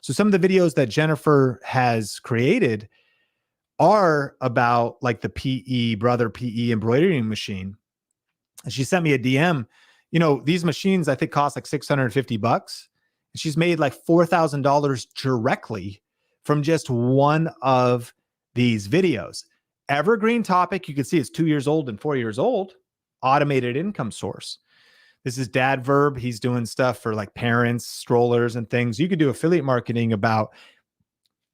So some of the videos that Jennifer has created are about like the Brother PE embroidery machine. And she sent me a DM. You know, these machines I think cost like $650. And she's made like $4,000 directly from just one of these videos. Evergreen topic, you can see it's 2 years old and 4 years old. Automated income source. This is Dad Verb. He's doing stuff for like parents, strollers and things. You could do affiliate marketing about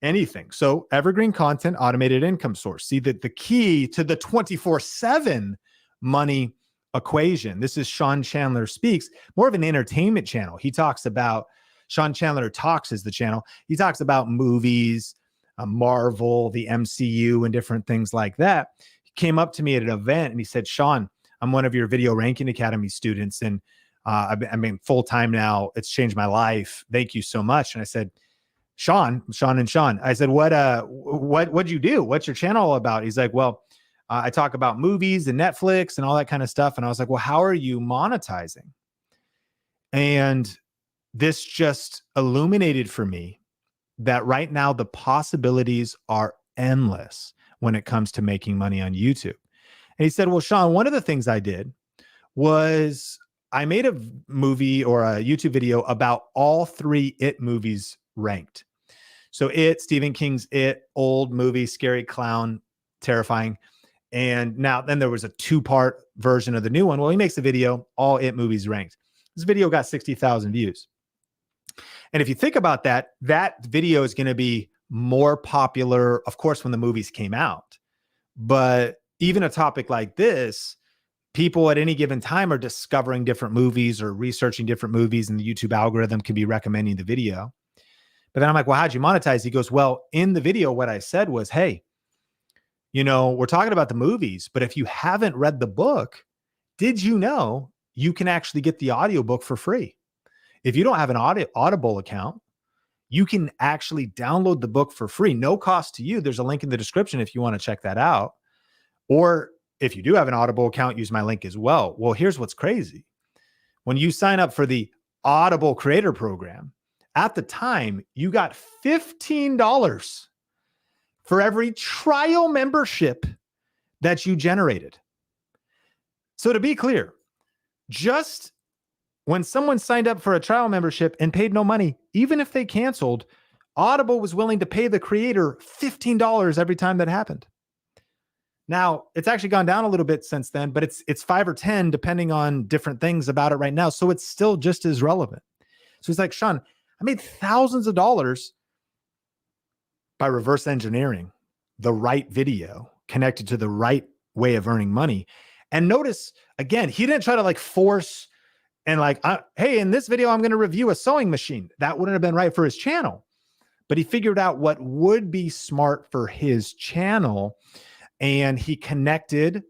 anything. So evergreen content, automated income source. See that the key to the 24/7 money equation. This is Sean Chandler Speaks, more of an entertainment channel. He talks about, Sean Chandler Talks is the channel. He talks about movies, Marvel, the MCU, and different things like that. He came up to me at an event and he said, Sean, I'm one of your Video Ranking Academy students. And I've been full-time now. It's changed my life. Thank you so much. And I said, Sean. I said, what'd you do? What's your channel all about? He's like, well, I talk about movies and Netflix and all that kind of stuff. And I was like, well, how are you monetizing? And this just illuminated for me that right now the possibilities are endless when it comes to making money on YouTube. And he said, well, Sean, one of the things I did was I made a movie or a YouTube video about all 3 It movies ranked. So Stephen King's It, old movie, scary clown, terrifying. And now then there was a 2-part version of the new one. Well, he makes a video, all It movies ranked. This video got 60,000 views. And if you think about that, that video is going to be more popular, of course, when the movies came out. But even a topic like this, people at any given time are discovering different movies or researching different movies, and the YouTube algorithm can be recommending the video. But then I'm like, well, how'd you monetize? He goes, well, in the video, what I said was, hey, you know, we're talking about the movies, but if you haven't read the book, did you know you can actually get the audiobook for free? If you don't have an Audible account, you can actually download the book for free, no cost to you. There's a link in the description if you want to check that out. Or if you do have an Audible account, use my link as well. Well, here's what's crazy. When you sign up for the Audible Creator Program, at the time, you got $15 for every trial membership that you generated. So to be clear, just when someone signed up for a trial membership and paid no money, even if they canceled, Audible was willing to pay the creator $15 every time that happened. Now, it's actually gone down a little bit since then, but it's 5 or 10 depending on different things about it right now. So it's still just as relevant. So he's like, Sean, I made thousands of dollars by reverse engineering the right video connected to the right way of earning money. And notice, again, he didn't try to like force and like, hey, in this video, I'm going to review a sewing machine. That wouldn't have been right for his channel. But he figured out what would be smart for his channel. And he connected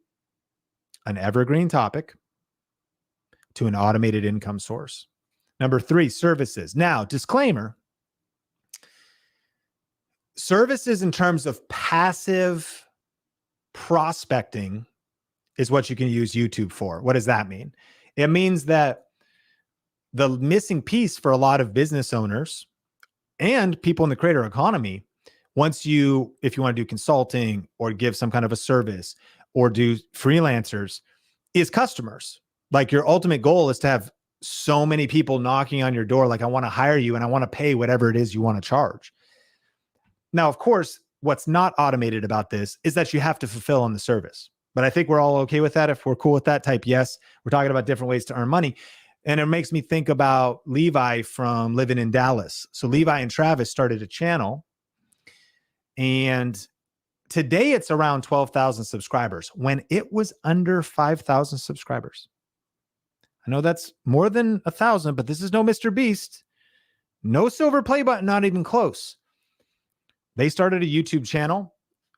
an evergreen topic to an automated income source. Number 3, services. Now, disclaimer, services in terms of passive prospecting is what you can use YouTube for. What does that mean? It means that the missing piece for a lot of business owners and people in the creator economy, if you want to do consulting or give some kind of a service or do freelancers, is customers. Like your ultimate goal is to have so many people knocking on your door. Like, I want to hire you and I want to pay whatever it is you want to charge. Now, of course, what's not automated about this is that you have to fulfill on the service. But I think we're all okay with that. If we're cool with that, type yes. We're talking about different ways to earn money. And it makes me think about Levi from living in Dallas. So Levi and Travis started a channel, and today it's around 12,000 subscribers when it was under 5,000 subscribers. I know that's more than 1,000, but this is no Mr. Beast. No silver play button, not even close. They started a YouTube channel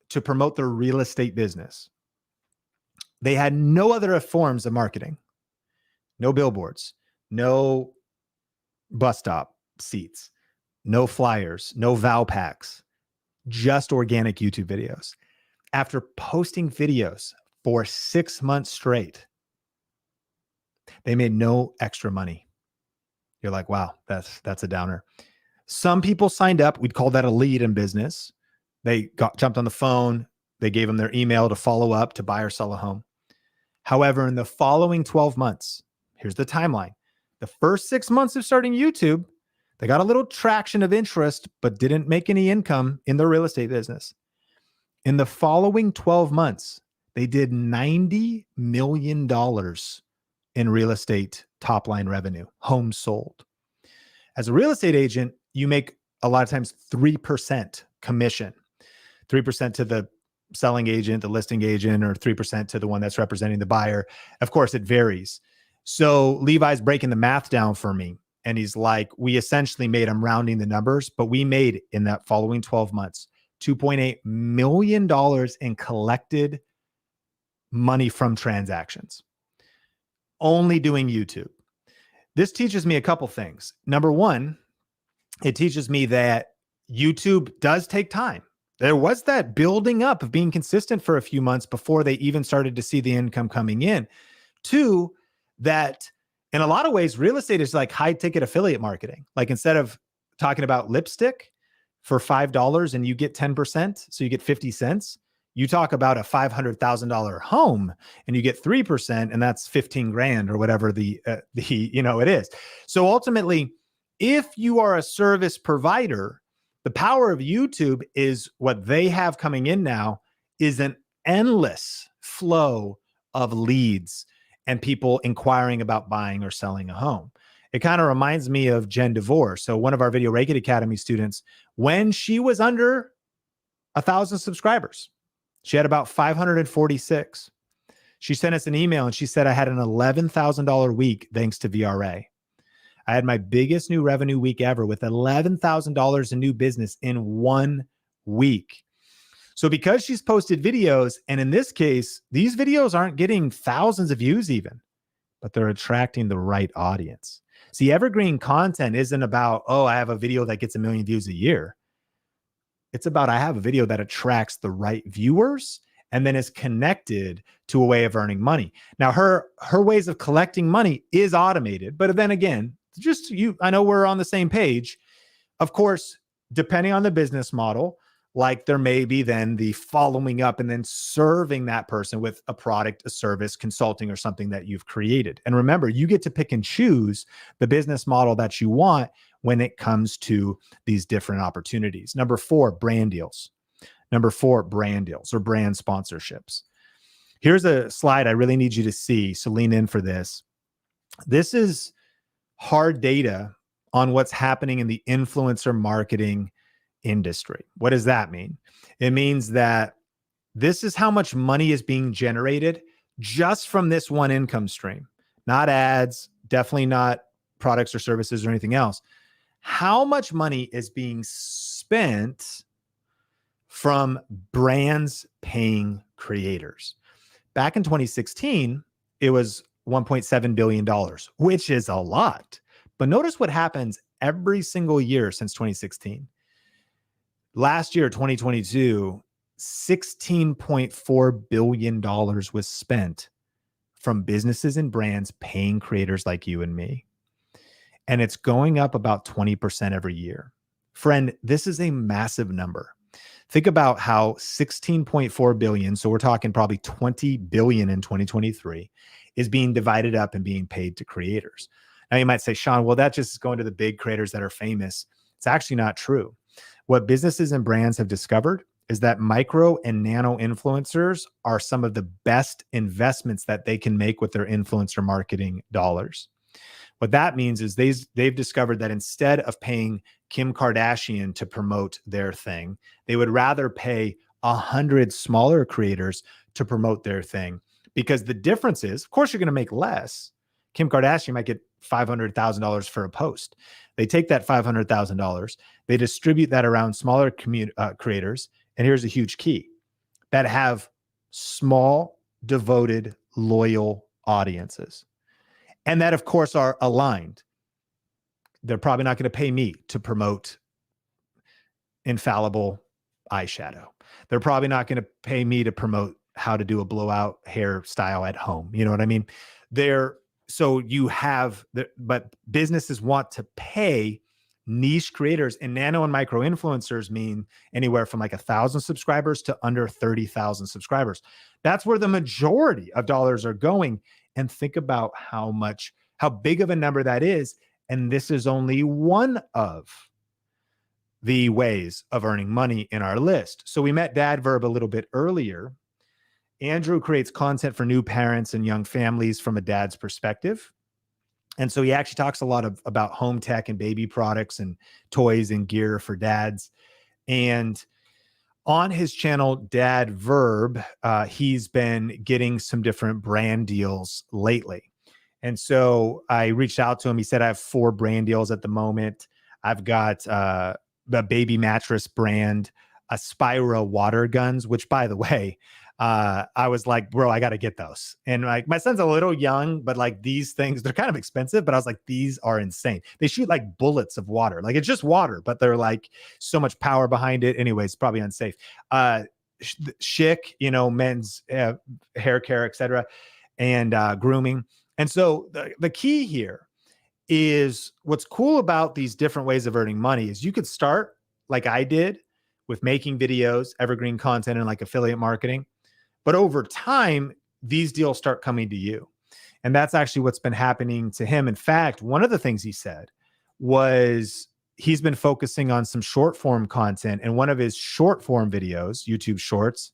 to promote their real estate business. They had no other forms of marketing. No billboards, no bus stop seats, no flyers, no Val packs, just organic YouTube videos. After posting videos for 6 months straight, they made no extra money. You're like, wow, that's a downer. Some people signed up. We'd call that a lead in business. They jumped on the phone. They gave them their email to follow up to buy or sell a home. However, in the following 12 months, here's the timeline. The first 6 months of starting YouTube, they got a little traction of interest, but didn't make any income in their real estate business. In the following 12 months, they did $90 million in real estate top line revenue, homes sold. As a real estate agent, you make a lot of times 3% commission, 3% to the selling agent, the listing agent, or 3% to the one that's representing the buyer. Of course, it varies. So Levi's breaking the math down for me. And he's like, we essentially made, I'm rounding the numbers, but we made in that following 12 months, $2.8 million in collected money from transactions, only doing YouTube. This teaches me a couple things. Number one, it teaches me that YouTube does take time. There was that building up of being consistent for a few months before they even started to see the income coming in. Two, that in a lot of ways, real estate is like high ticket affiliate marketing. Like instead of talking about lipstick for $5 and you get 10%, so you get 50 cents, you talk about a $500,000 home and you get 3%, and that's 15 grand or whatever the it is. So ultimately, if you are a service provider, the power of YouTube is what they have coming in now is an endless flow of leads and people inquiring about buying or selling a home. It kind of reminds me of Jen DeVore. So one of our Video Reiki Academy students, when she was under 1,000 subscribers, she had about 546. She sent us an email and she said, I had an $11,000 week thanks to VRA. I had my biggest new revenue week ever with $11,000 in new business in 1 week. So because she's posted videos, and in this case, these videos aren't getting thousands of views even, but they're attracting the right audience. See, evergreen content isn't about, oh, I have a video that gets 1 million views a year. It's about, I have a video that attracts the right viewers and then is connected to a way of earning money. Now, her ways of collecting money is automated, but then again, I know we're on the same page. Of course, depending on the business model, like there may be then the following up and then serving that person with a product, a service, consulting, or something that you've created. And remember, you get to pick and choose the business model that you want when it comes to these different opportunities. Number 4, brand deals. Number 4, brand deals or brand sponsorships. Here's a slide I really need you to see, so lean in for this. This is hard data on what's happening in the influencer marketing industry. What does that mean? It means that this is how much money is being generated just from this one income stream, not ads, definitely not products or services or anything else. How much money is being spent from brands paying creators? Back in 2016, it was $1.7 billion, which is a lot. But notice what happens every single year since 2016. Last year, 2022, $16.4 billion was spent from businesses and brands paying creators like you and me. And it's going up about 20% every year. Friend, this is a massive number. Think about how 16.4 billion, so we're talking probably 20 billion in 2023, is being divided up and being paid to creators. Now you might say, Sean, well, that just is going to the big creators that are famous. It's actually not true. What businesses and brands have discovered is that micro and nano influencers are some of the best investments that they can make with their influencer marketing dollars. What that means is they've discovered that instead of paying Kim Kardashian to promote their thing, they would rather pay 100 smaller creators to promote their thing. Because the difference is, of course, you're going to make less. Kim Kardashian might get $500,000 for a post. They take that $500,000, they distribute that around smaller creators. And here's a huge key: that have small, devoted, loyal audiences. And that, of course, are aligned. They're probably not going to pay me to promote infallible eyeshadow. They're probably not going to pay me to promote how to do a blowout hairstyle at home. You know what I mean? So you have, but businesses want to pay niche creators, and nano and micro influencers mean anywhere from like 1,000 subscribers to under 30,000 subscribers. That's where the majority of dollars are going. And think about how big of a number that is. And this is only one of the ways of earning money in our list. So we met Dadverb a little bit earlier. Andrew creates content for new parents and young families from a dad's perspective. And so he actually talks a lot about home tech and baby products and toys and gear for dads. And on his channel, Dadverb, he's been getting some different brand deals lately. And so I reached out to him. He said, I have 4 brand deals at the moment. I've got the baby mattress brand, Aspira water guns, which, by the way, I was like, bro, I got to get those. And like, my son's a little young, but like these things, they're kind of expensive, but I was like, these are insane. They shoot like bullets of water. Like, it's just water, but they're like so much power behind it. Anyways, probably unsafe. Schick, men's hair care, etc., and grooming. And so the key here is, what's cool about these different ways of earning money is you could start like I did with making videos, evergreen content, and like affiliate marketing. But over time, these deals start coming to you. And that's actually what's been happening to him. In fact, one of the things he said was he's been focusing on some short form content, and one of his short form videos, YouTube Shorts,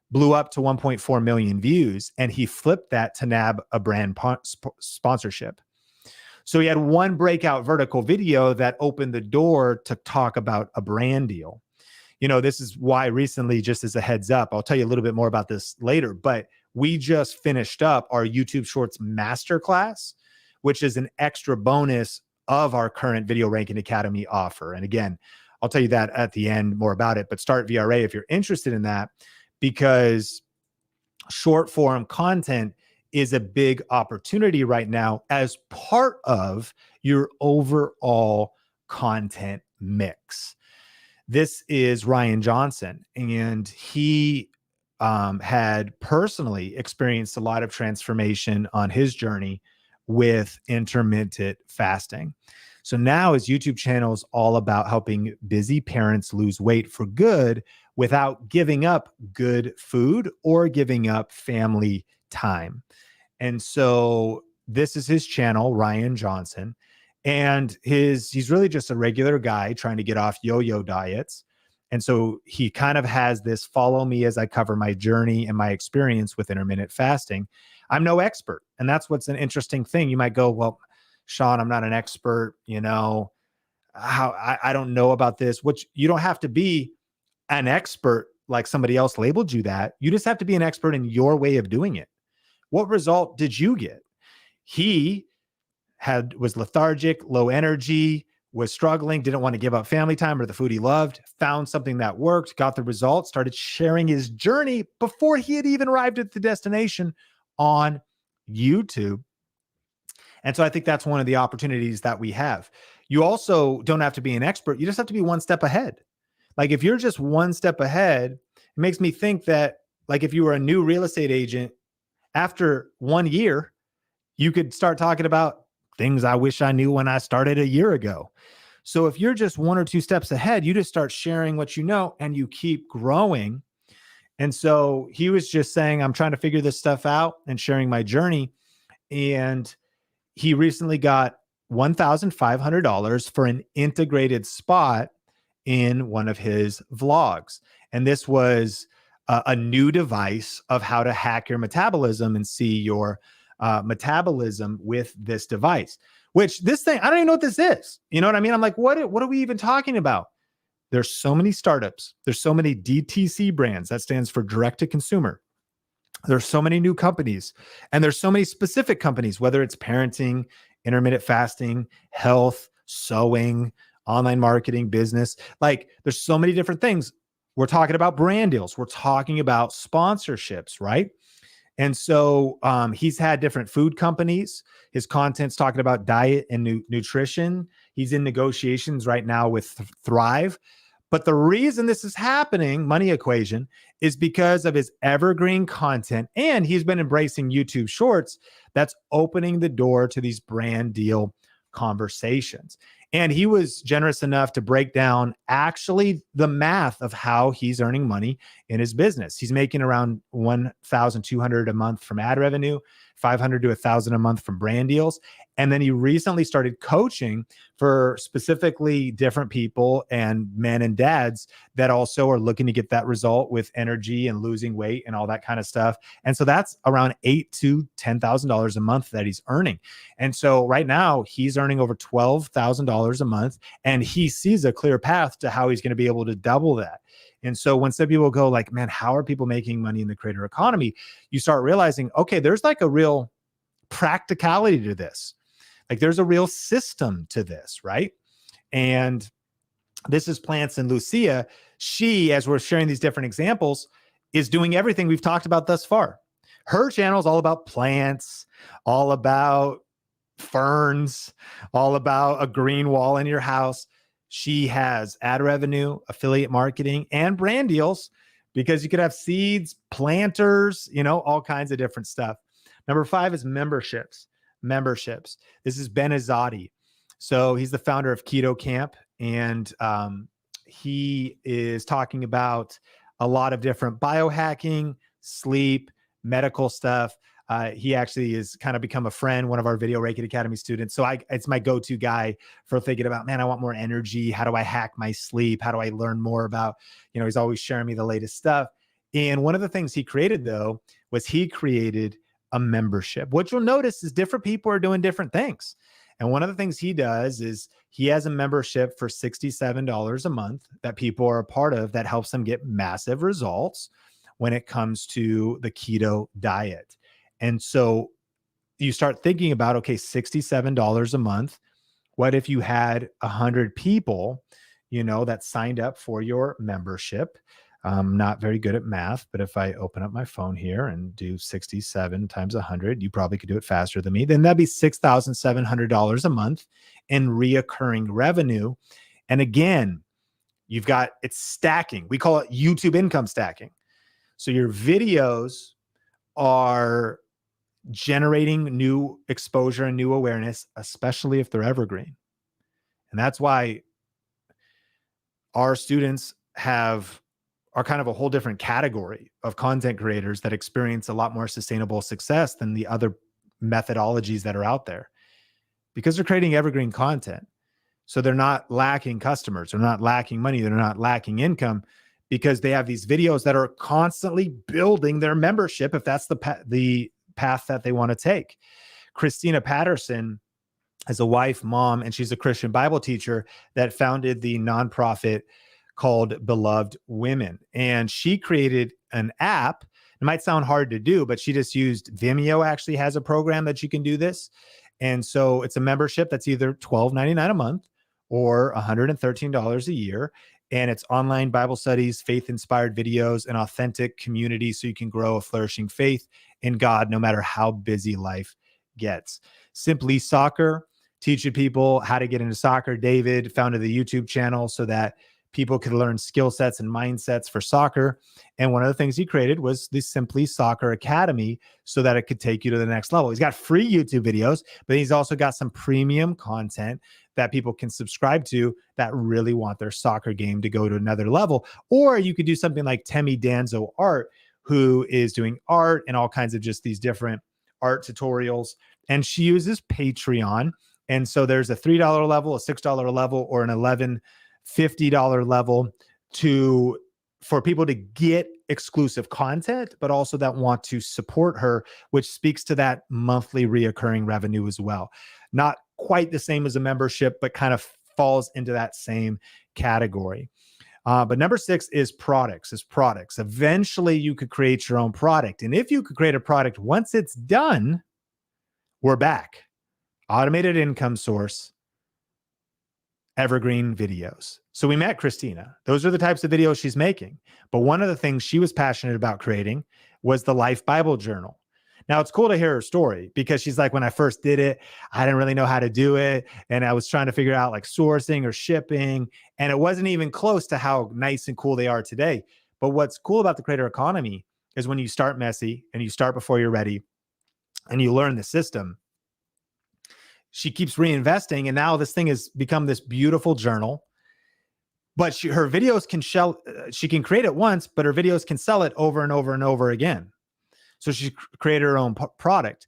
blew up to 1.4 million views, and he flipped that to nab a brand sponsorship. So he had one breakout vertical video that opened the door to talk about a brand deal. This is why recently, just as a heads up, I'll tell you a little bit more about this later, but we just finished up our YouTube Shorts Masterclass, which is an extra bonus of our current Video Ranking Academy offer. And again, I'll tell you that at the end more about it, but start VRA if you're interested in that, because short form content is a big opportunity right now as part of your overall content mix. This is Ryan Johnson, and he had personally experienced a lot of transformation on his journey with intermittent fasting. So now his YouTube channel is all about helping busy parents lose weight for good without giving up good food or giving up family time. And so this is his channel, Ryan Johnson. And he's really just a regular guy trying to get off yo-yo diets. And so he kind of has this follow me as I cover my journey and my experience with intermittent fasting. I'm no expert. And that's what's an interesting thing. You might go, well, Sean, I'm not an expert. I don't know about this, which you don't have to be an expert like somebody else labeled you that. You just have to be an expert in your way of doing it. What result did you get? He was lethargic, low energy, was struggling, didn't want to give up family time or the food he loved, found something that worked, got the results, started sharing his journey before he had even arrived at the destination on YouTube. And so I think that's one of the opportunities that we have. You also don't have to be an expert. You just have to be one step ahead. Like, if you're just one step ahead, it makes me think that, like, if you were a new real estate agent After 1 year, you could start talking about things I wish I knew when I started a year ago. So if you're just 1 or 2 steps ahead, you just start sharing what you know and you keep growing. And so he was just saying, I'm trying to figure this stuff out and sharing my journey. And he recently got $1,500 for an integrated spot in one of his vlogs. And this was a new device of how to hack your metabolism and see your metabolism with this device, which this thing, I don't even know what this is. You know what I mean? I'm like, what are we even talking about? There's so many startups. There's so many DTC brands. That stands for direct to consumer. There's so many new companies, and there's so many specific companies, whether it's parenting, intermittent fasting, health, sewing, online marketing, business. Like there's so many different things. We're talking about brand deals. We're talking about sponsorships, right? And so he's had different food companies. His content's talking about diet and nutrition. He's in negotiations right now with Thrive. But the reason this is happening, money equation, is because of his evergreen content. And he's been embracing YouTube Shorts. That's opening the door to these brand deal conversations. And he was generous enough to break down actually the math of how he's earning money in his business. He's making around $1,200 a month from ad revenue, $500 to $1,000 a month from brand deals. And then he recently started coaching for specifically different people and men and dads that also are looking to get that result with energy and losing weight and all that kind of stuff. And so that's around $8,000 to $10,000 a month that he's earning. And so right now he's earning over $12,000 a month, and he sees a clear path to how he's going to be able to double that. And so when some people go like, man, how are people making money in the creator economy? You start realizing, okay, there's like a real practicality to this. Like there's a real system to this, right? And this is Plants and Lucia. She, as we're sharing these different examples, is doing everything we've talked about thus far. Her channel is all about plants, all about ferns, all about a green wall in your house. She has ad revenue, affiliate marketing, and brand deals because you could have seeds, planters, all kinds of different stuff. Number 5 is memberships. This is Ben Azadi. So he's the founder of Keto Camp, and he is talking about a lot of different biohacking, sleep, medical stuff. He actually has kind of become a friend, one of our Video Reiki Academy students. So it's my go-to guy for thinking about, man, I want more energy. How do I hack my sleep? How do I learn more about, he's always sharing me the latest stuff. And one of the things he created though, was he created a membership. What you'll notice is different people are doing different things. And one of the things he does is he has a membership for $67 a month that people are a part of that helps them get massive results when it comes to the keto diet. And so you start thinking about, okay, $67 a month. What if you had 100 people, that signed up for your membership? I'm not very good at math, but if I open up my phone here and do 67 times 100, you probably could do it faster than me. Then that'd be $6,700 a month in reoccurring revenue. And again, it's stacking. We call it YouTube income stacking. So your videos are generating new exposure and new awareness, especially if they're evergreen. And that's why our students are kind of a whole different category of content creators that experience a lot more sustainable success than the other methodologies that are out there, because they're creating evergreen content. So they're not lacking customers, they're not lacking money, they're not lacking income, because they have these videos that are constantly building their membership if that's the path that they want to take. Christina Patterson is a wife, mom, and she's a Christian Bible teacher that founded the nonprofit called Beloved Women. And she created an app. It might sound hard to do, but she just used Vimeo. Actually has a program that you can do this. And so it's a membership that's either $12.99 a month or $113 a year. And it's online Bible studies, faith-inspired videos, and authentic community so you can grow a flourishing faith in God no matter how busy life gets. Simply Soccer, teaching people how to get into soccer. David founded the YouTube channel so that people could learn skill sets and mindsets for soccer. And one of the things he created was the Simply Soccer Academy so that it could take you to the next level. He's got free YouTube videos, but he's also got some premium content that people can subscribe to that really want their soccer game to go to another level. Or you could do something like Temi Danzo Art, who is doing art and all kinds of just these different art tutorials. And she uses Patreon. And so there's a $3 level, a $6 level, or an $11.50 level for people to get exclusive content, but also that want to support her, which speaks to that monthly reoccurring revenue as well. Not quite the same as a membership, but kind of falls into that same category. But number 6 is products. Eventually you could create your own product. And if you could create a product, once it's done, we're back. Automated income source, evergreen videos. So we met Christina. Those are the types of videos she's making. But one of the things she was passionate about creating was the Life Bible Journal. Now, it's cool to hear her story because she's like, when I first did it, I didn't really know how to do it. And I was trying to figure out like sourcing or shipping. And it wasn't even close to how nice and cool they are today. But what's cool about the creator economy is when you start messy and you start before you're ready and you learn the system, she keeps reinvesting. And now this thing has become this beautiful journal. But her videos can she can create it once, but her videos can sell it over and over and over again. So she created her own product.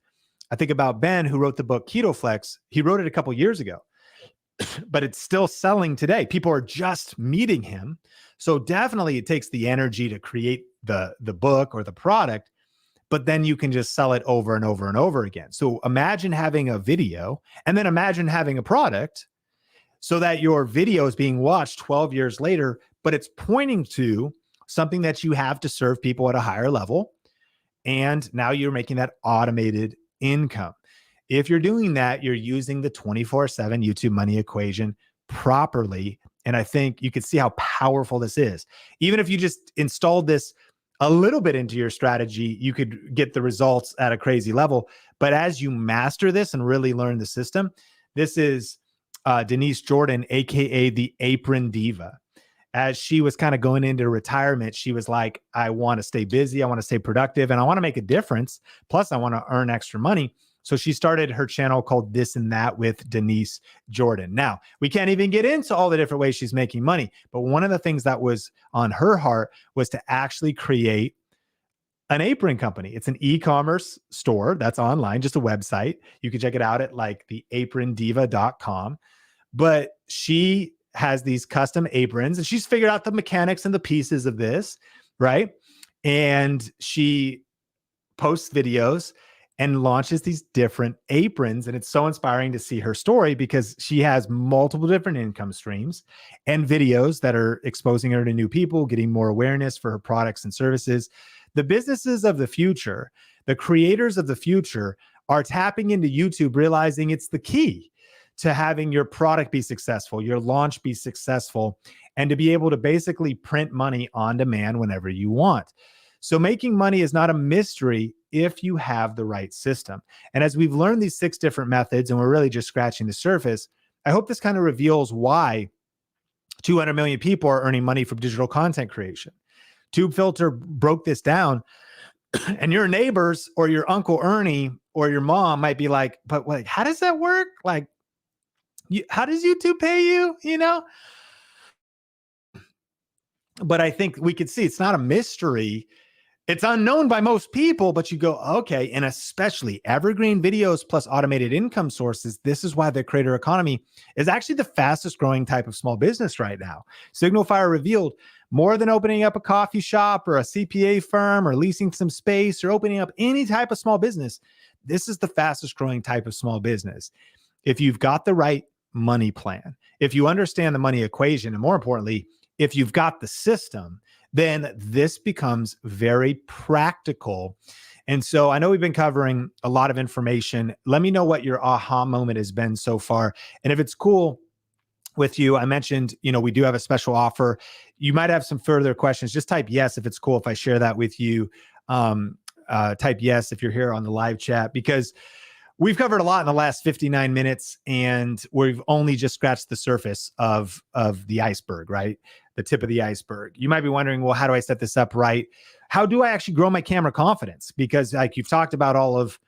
I think about Ben, who wrote the book Keto Flex. He wrote it a couple years ago, but it's still selling today. People are just meeting him. So definitely it takes the energy to create the book or the product, but then you can just sell it over and over and over again. So imagine having a video and then imagine having a product so that your video is being watched 12 years later, but it's pointing to something that you have to serve people at a higher level. And now you're making that automated income. If you're doing that, you're using the 24/7 YouTube money equation properly. And I think you can see how powerful this is. Even if you just installed this a little bit into your strategy, you could get the results at a crazy level. But as you master this and really learn the system, this is Denise Jordan, AKA the Apron Diva. As she was kind of going into retirement, she was like, I want to stay busy. I want to stay productive and I want to make a difference. Plus I want to earn extra money. So she started her channel called This and That with Denise Jordan. Now, we can't even get into all the different ways she's making money, but one of the things that was on her heart was to actually create an apron company. It's an e-commerce store that's online, just a website. You can check it out at like theaprondiva.com. But she has these custom aprons and she's figured out the mechanics and the pieces of this, right? And she posts videos and launches these different aprons. And it's so inspiring to see her story because she has multiple different income streams and videos that are exposing her to new people, getting more awareness for her products and services. The businesses of the future, the creators of the future are tapping into YouTube, realizing it's the key to having your product be successful, your launch be successful, and to be able to basically print money on demand whenever you want. So making money is not a mystery if you have the right system. And as we've learned these 6 different methods, and we're really just scratching the surface, I hope this kind of reveals why 200 million people are earning money from digital content creation. TubeFilter broke this down, and your neighbors or your Uncle Ernie or your mom might be like, but wait, how does that work? Like, how does YouTube pay you? You know? But I think we could see it's not a mystery. It's unknown by most people, but you go, okay, and especially evergreen videos plus automated income sources. This is why the creator economy is actually the fastest growing type of small business right now. Signalfire revealed more than opening up a coffee shop or a CPA firm or leasing some space or opening up any type of small business. This is the fastest growing type of small business. If you've got the right money plan, if you understand the money equation, and more importantly, if you've got the system, then this becomes very practical. And so I know we've been covering a lot of information. Let me know what your aha moment has been so far. And if it's cool with you, I mentioned, we do have a special offer. You might have some further questions. Just type yes if it's cool if I share that with you. Type yes if you're here on the live chat, because we've covered a lot in the last 59 minutes and we've only just scratched the surface of the iceberg, right? the tip of the iceberg. You might be wondering, well, how do I set this up right? How do I actually grow my camera confidence? Because like you've talked about all of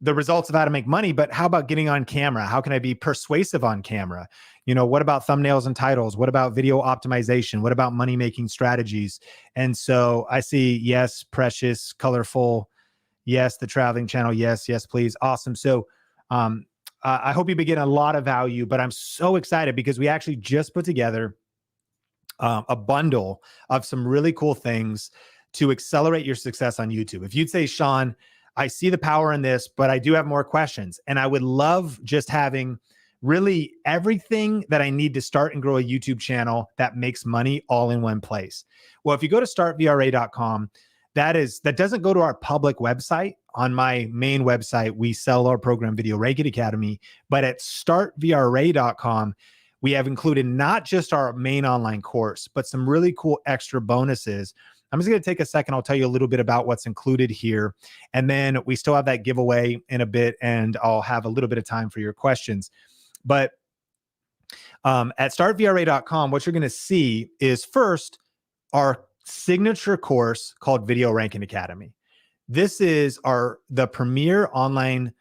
the results of how to make money, but how about getting on camera? How can I be persuasive on camera? You know, what about thumbnails and titles? What about video optimization? What about money-making strategies? And so I see, yes, Precious, Colorful, yes, the traveling channel, yes, yes, please. Awesome. So I hope you've been getting a lot of value, but I'm so excited because we actually just put together a bundle of some really cool things to accelerate your success on YouTube. If you'd say, Sean, I see the power in this, but I do have more questions. And I would love just having really everything that I need to start and grow a YouTube channel that makes money all in one place. Well, if you go to startvra.com, that doesn't go to our public website. On my main website, we sell our program Video Ranking Academy, but at startvra.com, we have included not just our main online course, but some really cool extra bonuses. I'm just going to take a second. I'll tell you a little bit about what's included here. And then we still have that giveaway in a bit, and I'll have a little bit of time for your questions. But at startvra.com, what you're going to see is first our signature course called Video Ranking Academy. This is the premier online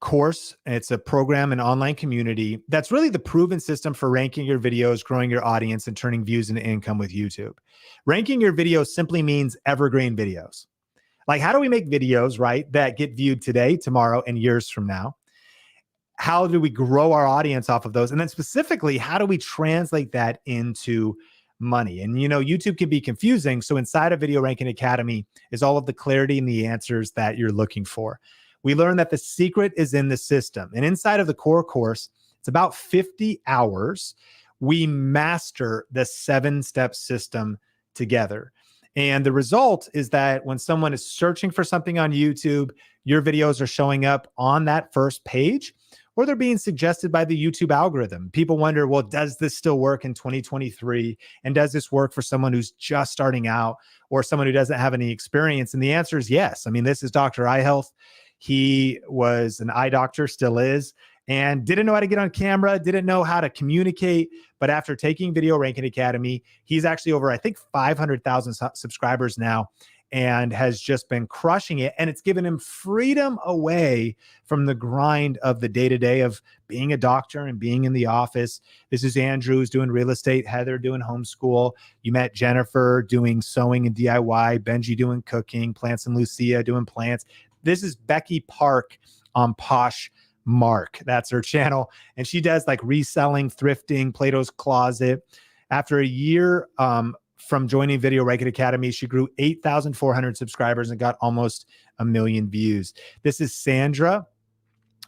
course. It's a program and online community that's really the proven system for ranking your videos, growing your audience, and turning views into income with YouTube. Ranking your videos simply means evergreen videos. Like, how do we make videos, right, that get viewed today, tomorrow, and years from now? How do we grow our audience off of those? And then specifically, how do we translate that into money? And, you know, YouTube can be confusing. So inside of Video Ranking Academy is all of the clarity and the answers that you're looking for. We learned that the secret is in the system. And inside of the core course, it's about 50 hours. We master the 7-step system together. And the result is that when someone is searching for something on YouTube, your videos are showing up on that first page, or they're being suggested by the YouTube algorithm. People wonder, well, does this still work in 2023? And does this work for someone who's just starting out or someone who doesn't have any experience? And the answer is yes. I mean, this is Dr. Eye Health. He was an eye doctor, still is, and didn't know how to get on camera, didn't know how to communicate. But after taking Video Ranking Academy, he's actually over, I think, 500,000 subscribers now and has just been crushing it. And it's given him freedom away from the grind of the day-to-day of being a doctor and being in the office. This is Andrew, who's doing real estate, Heather doing homeschool. You met Jennifer doing sewing and DIY, Benji doing cooking, Plants and Lucia doing plants. This is Becky Park on Posh Mark. That's her channel. And she does like reselling, thrifting, Plato's Closet. After a year from joining Video Ranking Academy, she grew 8,400 subscribers and got almost 1 million views. This is Sandra.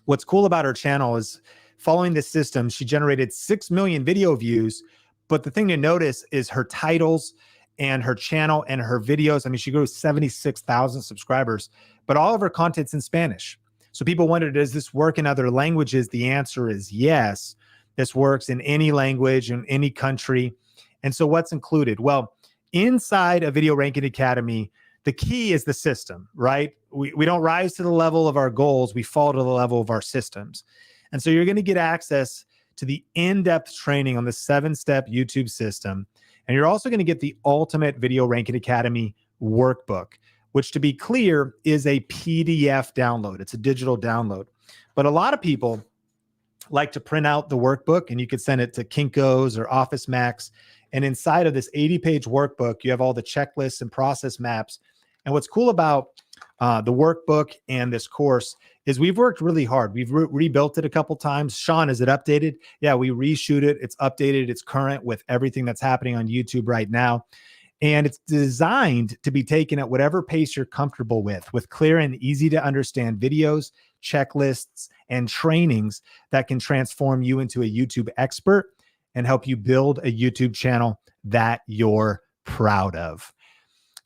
What's cool about her channel is following this system, she generated 6 million video views. But the thing to notice is her titles and her channel and her videos. I mean, she grew 76,000 subscribers, but all of her content's in Spanish. So people wonder, does this work in other languages? The answer is yes. This works in any language, in any country. And so what's included? Well, inside a Video Ranking Academy, the key is the system, right? We don't rise to the level of our goals. We fall to the level of our systems. And so you're going to get access to the in-depth training on the 7-step YouTube system. And you're also going to get the ultimate Video Ranking Academy workbook, which, to be clear, is a PDF download. It's a digital download. But a lot of people like to print out the workbook, and you could send it to Kinko's or Office Max. And inside of this 80-page workbook, you have all the checklists and process maps. And what's cool about the workbook and this course is we've worked really hard. We've rebuilt it a couple times. Sean, is it updated? Yeah, we reshoot it. It's updated. It's current with everything that's happening on YouTube right now. And it's designed to be taken at whatever pace you're comfortable with clear and easy to understand videos, checklists, and trainings that can transform you into a YouTube expert and help you build a YouTube channel that you're proud of.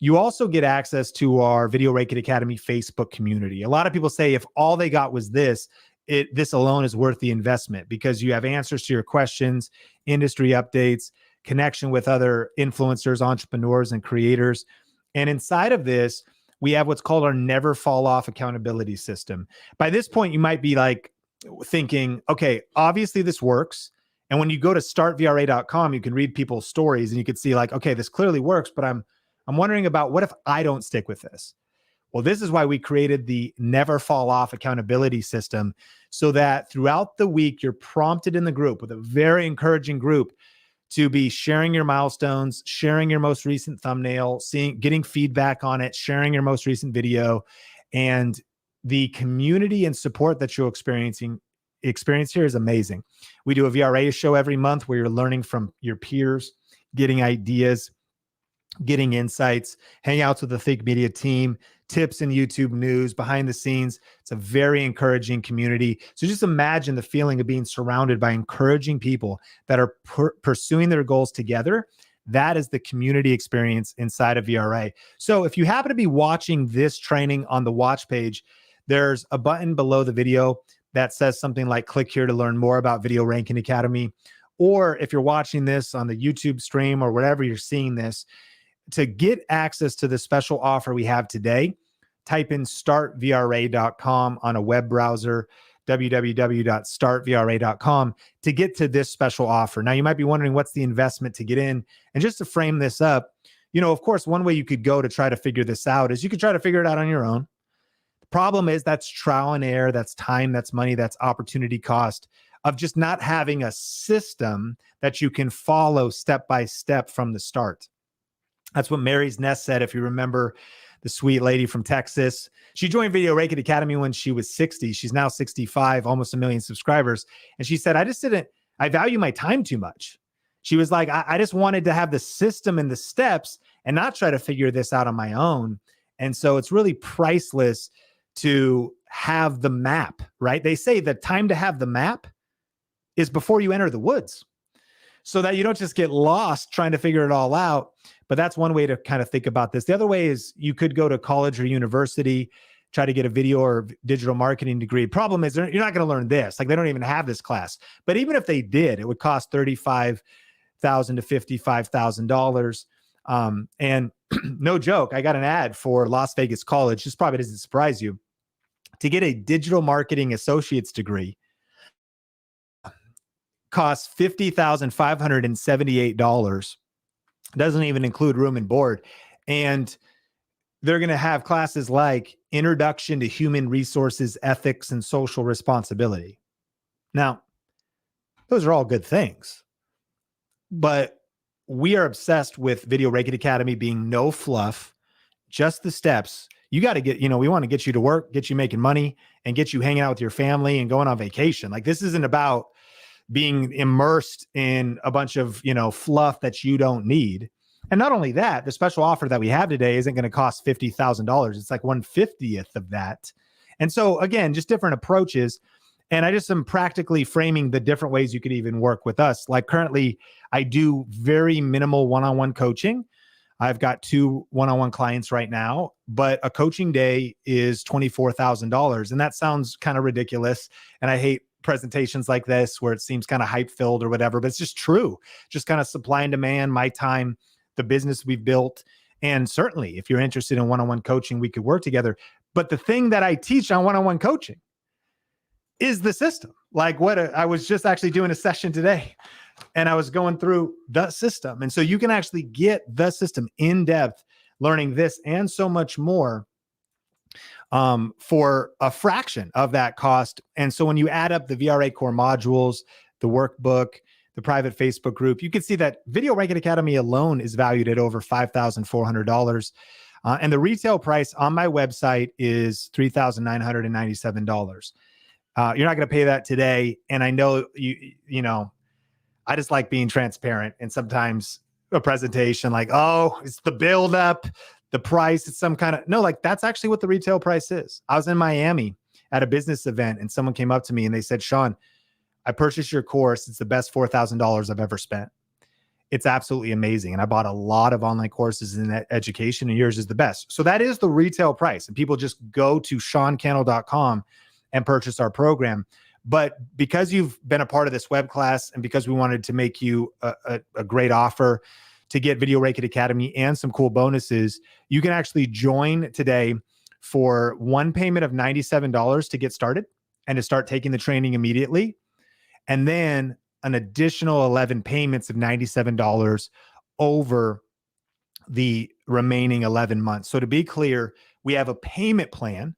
You also get access to our Video Ranking Academy Facebook community. A lot of people say if all they got was this alone is worth the investment, because you have answers to your questions, industry updates, connection with other influencers, entrepreneurs, and creators. And inside of this, we have what's called our never fall off accountability system. By this point, you might be like thinking, okay, obviously this works. And when you go to startvra.com, you can read people's stories and you can see like, okay, this clearly works, but I'm wondering about what if I don't stick with this? Well, this is why we created the never fall off accountability system, so that throughout the week, you're prompted in the group with a very encouraging group to be sharing your milestones, sharing your most recent thumbnail, getting feedback on it, sharing your most recent video. And the community and support that you'll experience here is amazing. We do a VRA show every month where you're learning from your peers, getting ideas, getting insights, hangouts with the Think Media team, tips and YouTube news, behind the scenes. It's a very encouraging community. So just imagine the feeling of being surrounded by encouraging people that are pursuing their goals together. That is the community experience inside of VRA. So if you happen to be watching this training on the watch page, there's a button below the video that says something like click here to learn more about Video Ranking Academy. Or if you're watching this on the YouTube stream or wherever you're seeing this, to get access to the special offer we have today, type in startvra.com on a web browser, www.startvra.com, to get to this special offer. Now, you might be wondering, what's the investment to get in? And just to frame this up, of course, one way you could go to try to figure this out is you could try to figure it out on your own. The problem is that's trial and error, that's time, that's money, that's opportunity cost of just not having a system that you can follow step by step from the start. That's what Mary's Nest said. If you remember, the sweet lady from Texas, she joined Video Ranking Academy when she was 60. She's now 65, almost 1 million subscribers. And she said, I value my time too much. She was like, I just wanted to have the system and the steps and not try to figure this out on my own. And so it's really priceless to have the map, right? They say the time to have the map is before you enter the woods, so that you don't just get lost trying to figure it all out. But that's one way to kind of think about this. The other way is you could go to college or university, try to get a video or digital marketing degree. Problem is, you're not going to learn this. Like, they don't even have this class. But even if they did, it would cost $35,000 to $55,000. And no joke, I got an ad for Las Vegas College. This probably doesn't surprise you. To get a digital marketing associate's degree costs $50,578. Doesn't even include room and board. And they're going to have classes like Introduction to Human Resources, Ethics, and Social Responsibility. Now, those are all good things, but we are obsessed with Video Ranking Academy being no fluff, just the steps. You got to get, we want to get you to work, get you making money, and get you hanging out with your family and going on vacation. Like, this isn't about being immersed in a bunch of, fluff that you don't need. And not only that, the special offer that we have today isn't going to cost $50,000. It's like 1/50th of that. And so again, just different approaches. And I just am practically framing the different ways you could even work with us. Like, currently, I do very minimal one-on-one coaching. I've got 2 one-on-one clients right now, but a coaching day is $24,000. And that sounds kind of ridiculous. And I hate presentations like this where it seems kind of hype filled or whatever, but it's just true. Just kind of supply and demand, my time, the business we've built. And certainly if you're interested in one-on-one coaching, we could work together. But the thing that I teach on one-on-one coaching is the system. Like, I was just actually doing a session today and I was going through the system. And so you can actually get the system in depth, learning this and so much more for a fraction of that cost. And so when you add up the VRA core modules, the workbook, the private Facebook group, you can see that Video Ranking Academy alone is valued at over $5,400. And the retail price on my website is $3,997. You're not going to pay that today. And I know I just like being transparent. And sometimes a presentation like, oh, it's the buildup, the price, it's some kind of, no, like, that's actually what the retail price is. I was in Miami at a business event and someone came up to me and they said, Sean, I purchased your course. It's the best $4,000 I've ever spent. It's absolutely amazing. And I bought a lot of online courses in that education, and yours is the best. So that is the retail price. And people just go to SeanCannell.com and purchase our program. But because you've been a part of this web class and because we wanted to make you a great offer to get Video Ranking Academy and some cool bonuses, you can actually join today for one payment of $97 to get started and to start taking the training immediately. And then an additional 11 payments of $97 over the remaining 11 months. So to be clear, we have a payment plan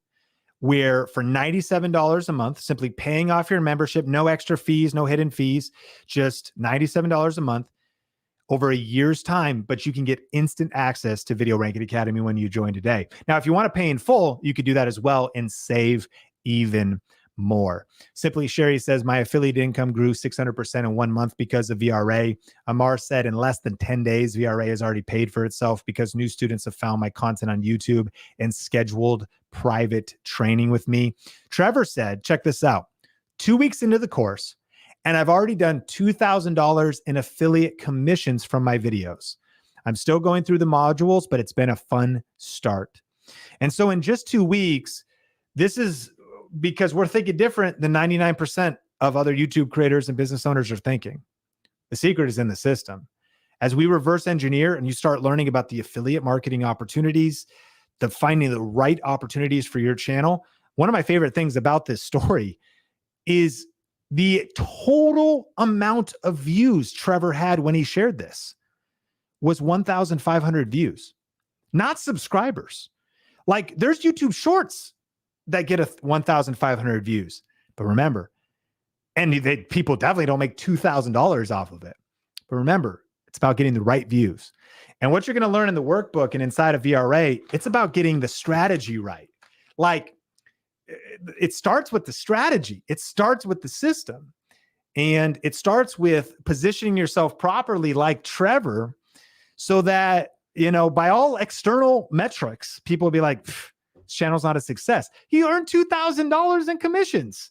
where for $97 a month, simply paying off your membership, no extra fees, no hidden fees, just $97 a month over a year's time, but you can get instant access to Video Ranking Academy when you join today. Now, if you want to pay in full, you could do that as well and save even more. Simply Sherry says, my affiliate income grew 600% in 1 month because of VRA. Amar said, in less than 10 days, VRA has already paid for itself because new students have found my content on YouTube and scheduled private training with me. Trevor said, check this out, 2 weeks into the course, and I've already done $2,000 in affiliate commissions from my videos. I'm still going through the modules, but it's been a fun start. And so in just 2 weeks, this is because we're thinking different than 99% of other YouTube creators and business owners are thinking. The secret is in the system. As we reverse engineer and you start learning about the affiliate marketing opportunities, the finding the right opportunities for your channel, one of my favorite things about this story is the total amount of views Trevor had when he shared this was 1,500 views, not subscribers. Like there's YouTube shorts that get 1,500 views. But remember, and people definitely don't make $2,000 off of it. But remember, it's about getting the right views. And what you're going to learn in the workbook and inside of VRA, it's about getting the strategy right. Like it starts with the strategy. It starts with the system. And it starts with positioning yourself properly like Trevor so that, you know, by all external metrics, people will be like, this channel's not a success. He earned $2,000 in commissions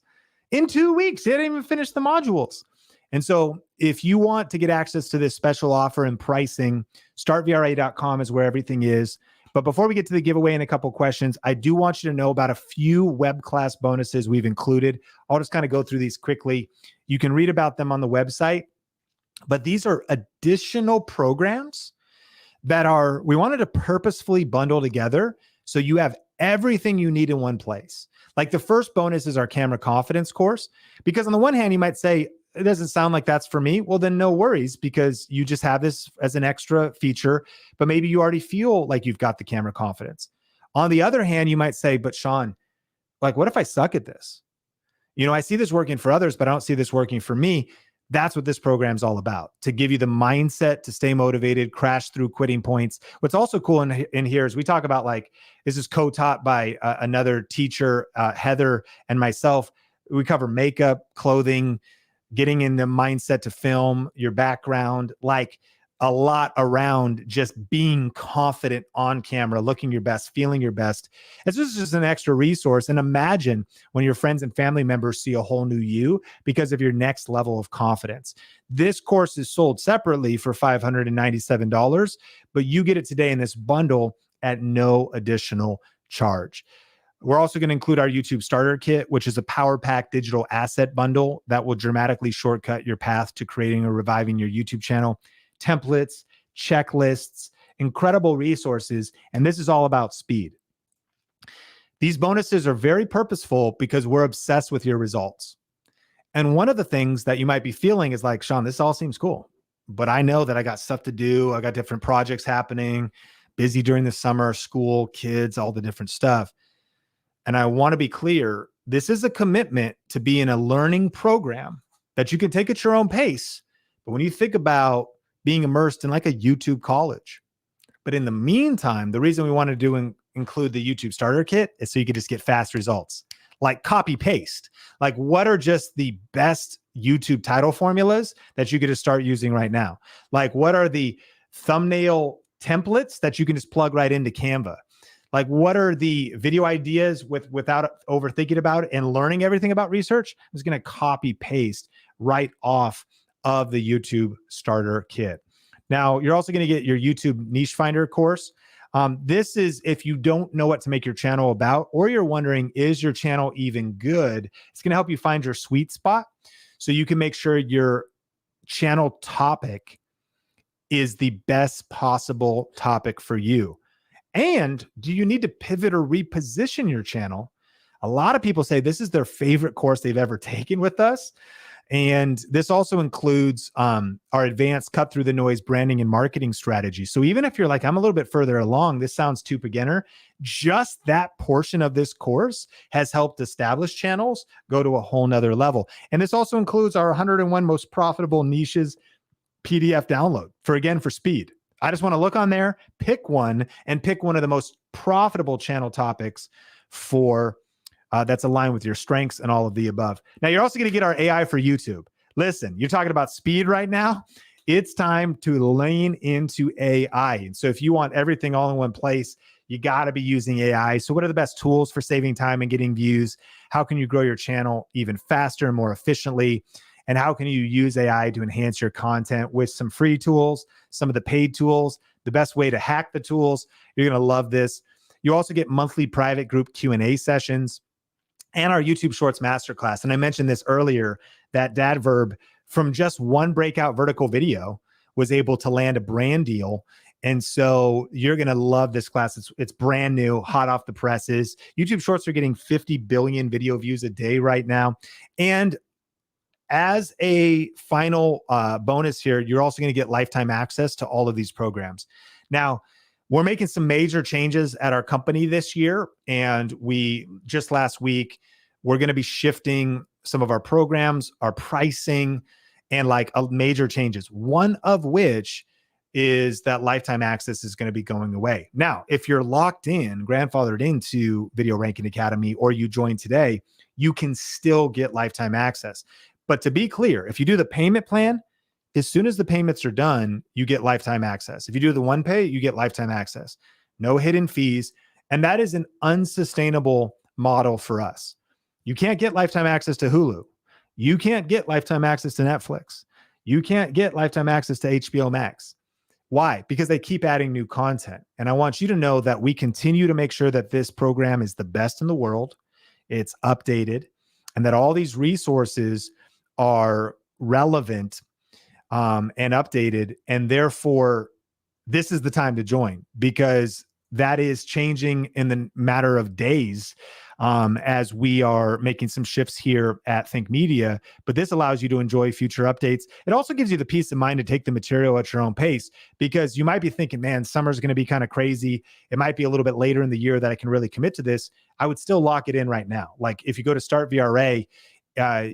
in 2 weeks. He didn't even finish the modules. And so if you want to get access to this special offer and pricing, startvra.com is where everything is. But before we get to the giveaway and a couple questions, I do want you to know about a few web class bonuses we've included. I'll just kind of go through these quickly. You can read about them on the website, but these are additional programs that we wanted to purposefully bundle together so you have everything you need in one place. Like the first bonus is our camera confidence course, because on the one hand, you might say, it doesn't sound like that's for me. Well, then no worries, because you just have this as an extra feature, but maybe you already feel like you've got the camera confidence. On the other hand, you might say, but Sean, like, what if I suck at this? You know, I see this working for others, but I don't see this working for me. That's what this program's all about, to give you the mindset to stay motivated, crash through quitting points. What's also cool in here is we talk about, like, this is co-taught by another teacher, Heather and myself. We cover makeup, clothing, getting in the mindset to film, your background, like a lot around just being confident on camera, looking your best, feeling your best. This is just an extra resource. And imagine when your friends and family members see a whole new you because of your next level of confidence. This course is sold separately for $597, but you get it today in this bundle at no additional charge. We're also going to include our YouTube starter kit, which is a power pack digital asset bundle that will dramatically shortcut your path to creating or reviving your YouTube channel. Templates, checklists, incredible resources. And this is all about speed. These bonuses are very purposeful because we're obsessed with your results. And one of the things that you might be feeling is like, Sean, this all seems cool, but I know that I got stuff to do. I got different projects happening, busy during the summer, school, kids, all the different stuff. And I want to be clear, this is a commitment to be in a learning program that you can take at your own pace. But when you think about being immersed in like a YouTube college, but in the meantime, the reason we wanted to include the YouTube starter kit is so you could just get fast results, like copy paste. Like, what are just the best YouTube title formulas that you could just start using right now? Like, what are the thumbnail templates that you can just plug right into Canva? Like, what are the video ideas without overthinking about it and learning everything about research? I'm just going to copy paste right off of the YouTube starter kit. Now, you're also going to get your YouTube niche finder course. This is if you don't know what to make your channel about, or you're wondering, is your channel even good? It's going to help you find your sweet spot so you can make sure your channel topic is the best possible topic for you. And do you need to pivot or reposition your channel? A lot of people say this is their favorite course they've ever taken with us. And this also includes our advanced cut through the noise branding and marketing strategy. So even if you're like, I'm a little bit further along, this sounds too beginner, just that portion of this course has helped established channels go to a whole nother level. And this also includes our 101 most profitable niches PDF download for speed. I just want to look on there, pick one, and pick one of the most profitable channel topics for that's aligned with your strengths and all of the above. Now, you're also going to get our AI for YouTube. Listen, you're talking about speed right now. It's time to lean into AI. And so if you want everything all in one place, you got to be using AI. So what are the best tools for saving time and getting views? How can you grow your channel even faster and more efficiently? And how can you use AI to enhance your content with some free tools, some of the paid tools, the best way to hack the tools? You're going to love this. You also get monthly private group Q&A sessions and our YouTube Shorts Masterclass. And I mentioned this earlier, that Dadverb, from just one breakout vertical video, was able to land a brand deal. And so you're going to love this class. It's brand new, hot off the presses. YouTube Shorts are getting 50 billion video views a day right now. And as a final bonus here, you're also going to get lifetime access to all of these programs. Now, we're making some major changes at our company this year. And we just last week, we're going to be shifting some of our programs, our pricing, and like major changes. One of which is that lifetime access is going to be going away. Now, if you're locked in, grandfathered into Video Ranking Academy, or you join today, you can still get lifetime access. But to be clear, if you do the payment plan, as soon as the payments are done, you get lifetime access. If you do the one pay, you get lifetime access. No hidden fees. And that is an unsustainable model for us. You can't get lifetime access to Hulu. You can't get lifetime access to Netflix. You can't get lifetime access to HBO Max. Why? Because they keep adding new content. And I want you to know that we continue to make sure that this program is the best in the world. It's updated, and that all these resources are relevant and updated. And therefore, this is the time to join, because that is changing in the matter of days as we are making some shifts here at Think Media. But this allows you to enjoy future updates. It also gives you the peace of mind to take the material at your own pace, because you might be thinking, man, summer's going to be kind of crazy. It might be a little bit later in the year that I can really commit to this. I would still lock it in right now. Like if you go to Start VRA,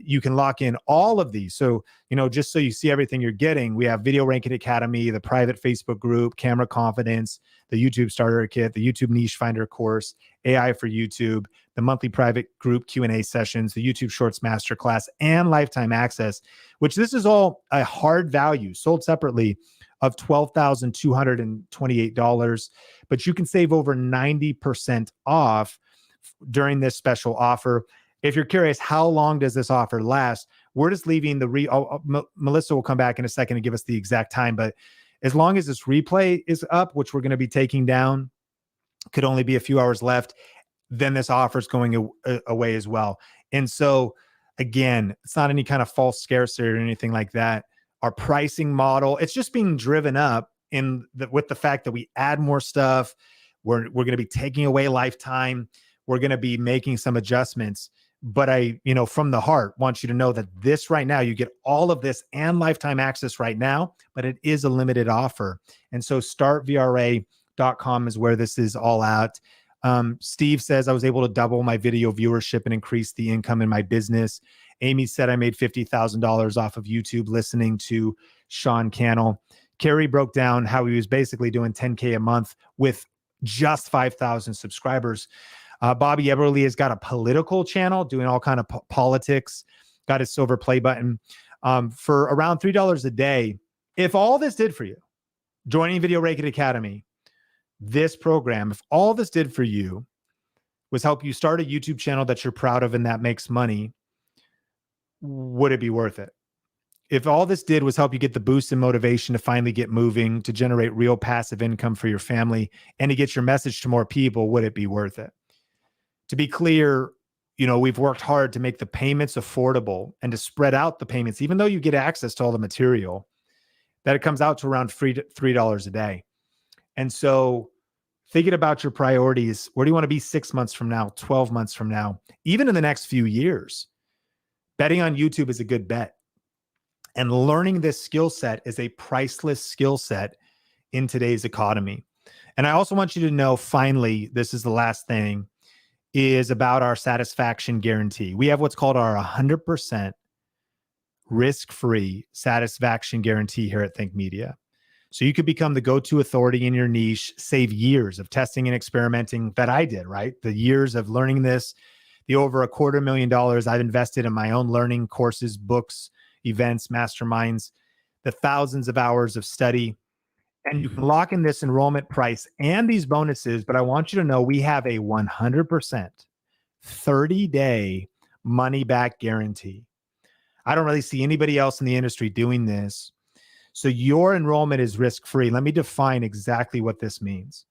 you can lock in all of these. So, just so you see everything you're getting, we have Video Ranking Academy, the private Facebook group, Camera Confidence, the YouTube Starter Kit, the YouTube Niche Finder course, AI for YouTube, the monthly private group Q&A sessions, the YouTube Shorts Masterclass, and lifetime access, which this is all a hard value sold separately of $12,228. But you can save over 90% off during this special offer. If you're curious, how long does this offer last? We're just leaving Melissa will come back in a second and give us the exact time. But as long as this replay is up, which we're going to be taking down, could only be a few hours left, then this offer is going away as well. And so, again, it's not any kind of false scarcity or anything like that. Our pricing model, it's just being driven up with the fact that we add more stuff. We're going to be taking away lifetime. We're going to be making some adjustments. But I, from the heart, want you to know that this right now, you get all of this and lifetime access right now, but it is a limited offer. And so startvra.com is where this is all at. Steve says, I was able to double my video viewership and increase the income in my business. Amy said, I made $50,000 off of YouTube listening to Sean Cannell. Kerry broke down how he was basically doing 10K a month with just 5,000 subscribers. Bobby Eberly has got a political channel doing all kind of politics, got his silver play button for around $3 a day. If all this did for you, joining Video Ranking Academy, this program, if all this did for you was help you start a YouTube channel that you're proud of and that makes money, would it be worth it? If all this did was help you get the boost and motivation to finally get moving, to generate real passive income for your family, and to get your message to more people, would it be worth it? To be clear, we've worked hard to make the payments affordable and to spread out the payments, even though you get access to all the material, that it comes out to around $3 a day. And so thinking about your priorities, where do you want to be 6 months from now, 12 months from now, even in the next few years? Betting on YouTube is a good bet. And learning this skill set is a priceless skill set in today's economy. And I also want you to know, finally, this is the last thing, is about our satisfaction guarantee. We have what's called our 100% risk-free satisfaction guarantee here at Think Media. So you could become the go-to authority in your niche, save years of testing and experimenting that I did, right? The years of learning this, the over $250,000 I've invested in my own learning courses, books, events, masterminds, the thousands of hours of study. And you can lock in this enrollment price and these bonuses, but I want you to know we have a 100% 30-day money-back guarantee. I don't really see anybody else in the industry doing this. So your enrollment is risk-free. Let me define exactly what this means.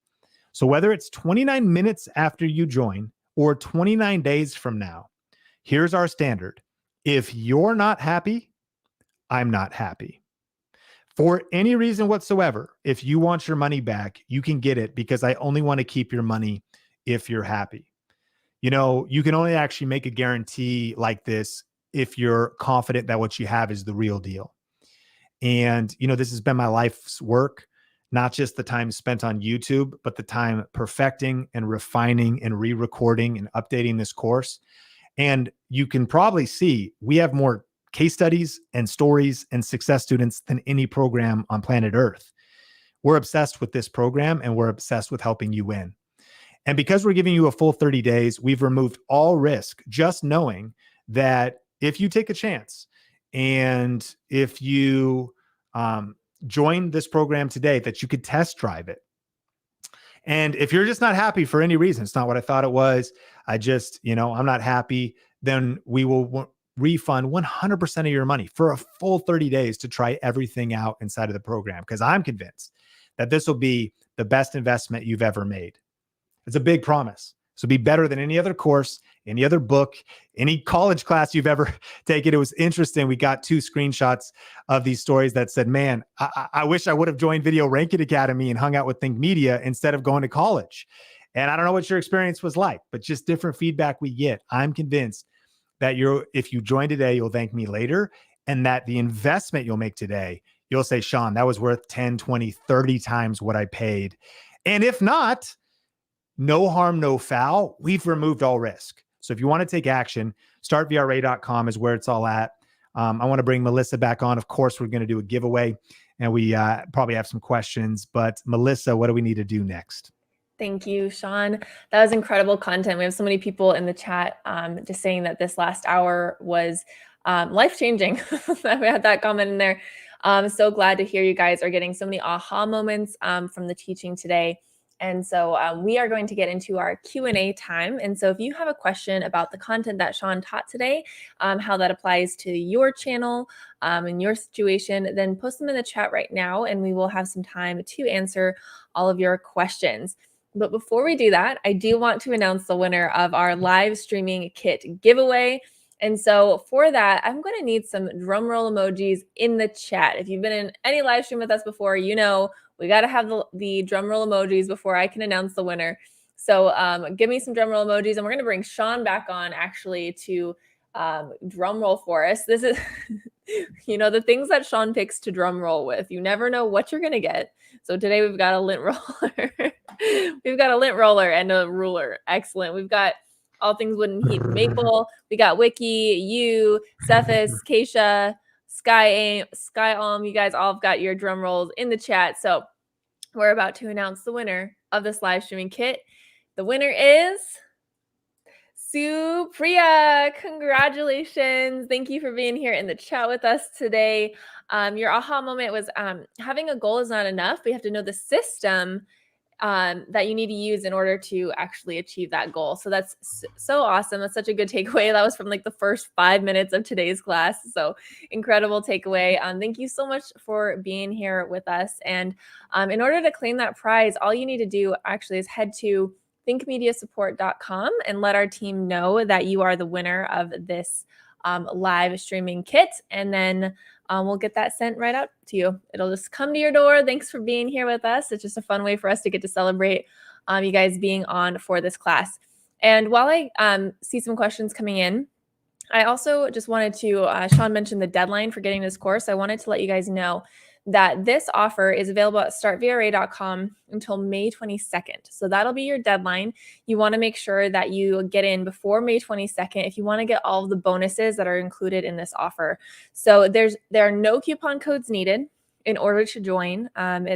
So whether it's 29 minutes after you join or 29 days from now, here's our standard. If you're not happy, I'm not happy. For any reason whatsoever, if you want your money back, you can get it, because I only want to keep your money if you're happy. You know, you can only actually make a guarantee like this if you're confident that what you have is the real deal. And, you know, this has been my life's work, not just the time spent on YouTube, but the time perfecting and refining and re-recording and updating this course. And you can probably see we have more case studies and stories and success students than any program on planet Earth. We're obsessed with this program, and we're obsessed with helping you win. And because we're giving you a full 30 days, we've removed all risk, just knowing that if you take a chance and if you join this program today, that you could test drive it. And if you're just not happy for any reason, it's not what I thought it was, I just, you know, I'm not happy, then we will refund 100% of your money for a full 30 days to try everything out inside of the program, because I'm convinced that this will be the best investment you've ever made. It's a big promise. So be better than any other course, any other book, any college class you've ever taken. It was interesting. We got 2 screenshots of these stories that said, man, I wish I would have joined Video Ranking Academy and hung out with Think Media instead of going to college. And I don't know what your experience was like, but just different feedback we get. I'm convinced that if you join today, you'll thank me later. And that the investment you'll make today, you'll say, Sean, that was worth 10, 20, 30 times what I paid. And if not, no harm, no foul. We've removed all risk. So if you want to take action, startvra.com is where it's all at. I want to bring Melissa back on. Of course, we're going to do a giveaway, and we probably have some questions. But Melissa, what do we need to do next? Thank you, Sean. That was incredible content. We have so many people in the chat just saying that this last hour was life-changing. We had that comment in there. I'm so glad to hear you guys are getting so many aha moments from the teaching today. And so we are going to get into our Q&A time. And so if you have a question about the content that Sean taught today, how that applies to your channel and your situation, then post them in the chat right now, and we will have some time to answer all of your questions. But before we do that, I do want to announce the winner of our live streaming kit giveaway. And so for that, I'm going to need some drum roll emojis in the chat. If you've been in any live stream with us before, you know we got to have the drum roll emojis before I can announce the winner. So give me some drum roll emojis, and we're going to bring Sean back on actually to drum roll for us. This is, you know, the things that Sean picks to drum roll with. You never know what you're going to get. So today we've got a lint roller. We've got a lint roller and a ruler. Excellent. We've got All Things Wooden Heat Maple. We got Wiki, you, Cephas, Keisha, Sky Alm. You guys all have got your drum rolls in the chat. So we're about to announce the winner of this live streaming kit. The winner is Supriya. Congratulations. Thank you for being here in the chat with us today. Your aha moment was having a goal is not enough. We have to know the system that you need to use in order to actually achieve that goal. So that's so awesome. That's such a good takeaway. That was from like the first 5 minutes of today's class. So incredible takeaway. Thank you so much for being here with us. And in order to claim that prize, all you need to do actually is head to thinkmediasupport.com and let our team know that you are the winner of this live streaming kit. And then we'll get that sent right out to you. It'll just come to your door. Thanks for being here with us. It's just a fun way for us to get to celebrate you guys being on for this class. And while I see some questions coming in, I also just wanted to, Sean mentioned the deadline for getting this course. I wanted to let you guys know that this offer is available at startvra.com until May 22nd. So that'll be your deadline. You want to make sure that you get in before May 22nd if you want to get all of the bonuses that are included in this offer. So there are no coupon codes needed in order to join.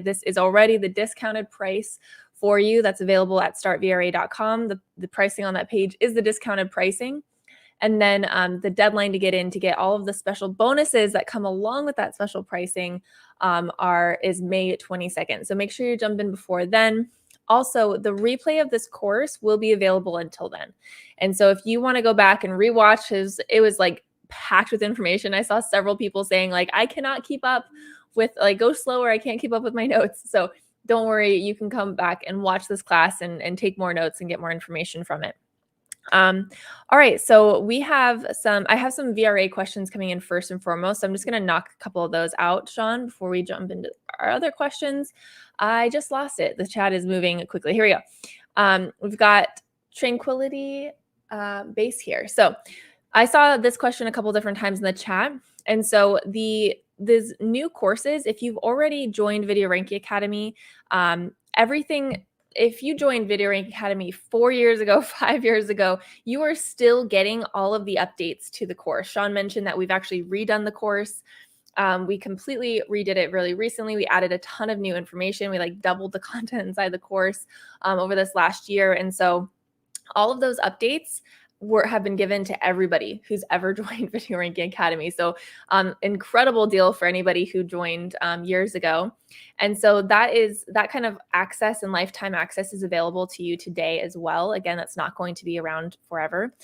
This is already the discounted price for you that's available at startvra.com. The pricing on that page is the discounted pricing. And then the deadline to get in to get all of the special bonuses that come along with that special pricing is May 22nd. So make sure you jump in before then. Also, the replay of this course will be available until then. And so if you want to go back and rewatch it was like packed with information. I saw several people saying like, I cannot keep up with, like, go slower. I can't keep up with my notes. So don't worry, you can come back and watch this class and take more notes and get more information from it. All right, so I have some VRA questions coming in first and foremost. So I'm just going to knock a couple of those out, Sean, before we jump into our other questions. I just lost it. The chat is moving quickly. Here we go. We've got Tranquility Base here. So I saw this question a couple different times in the chat. And so these new courses, if you've already joined Video Ranking Academy, if you joined Video Ranking Academy 4 years ago, 5 years ago, you are still getting all of the updates to the course. Sean mentioned that we've actually redone the course. We completely redid it really recently. We added a ton of new information. We like doubled the content inside the course over this last year. And so all of those updates have been given to everybody who's ever joined Video Ranking Academy. So incredible deal for anybody who joined years ago. And so that kind of access and lifetime access is available to you today as well. Again, that's not going to be around forever.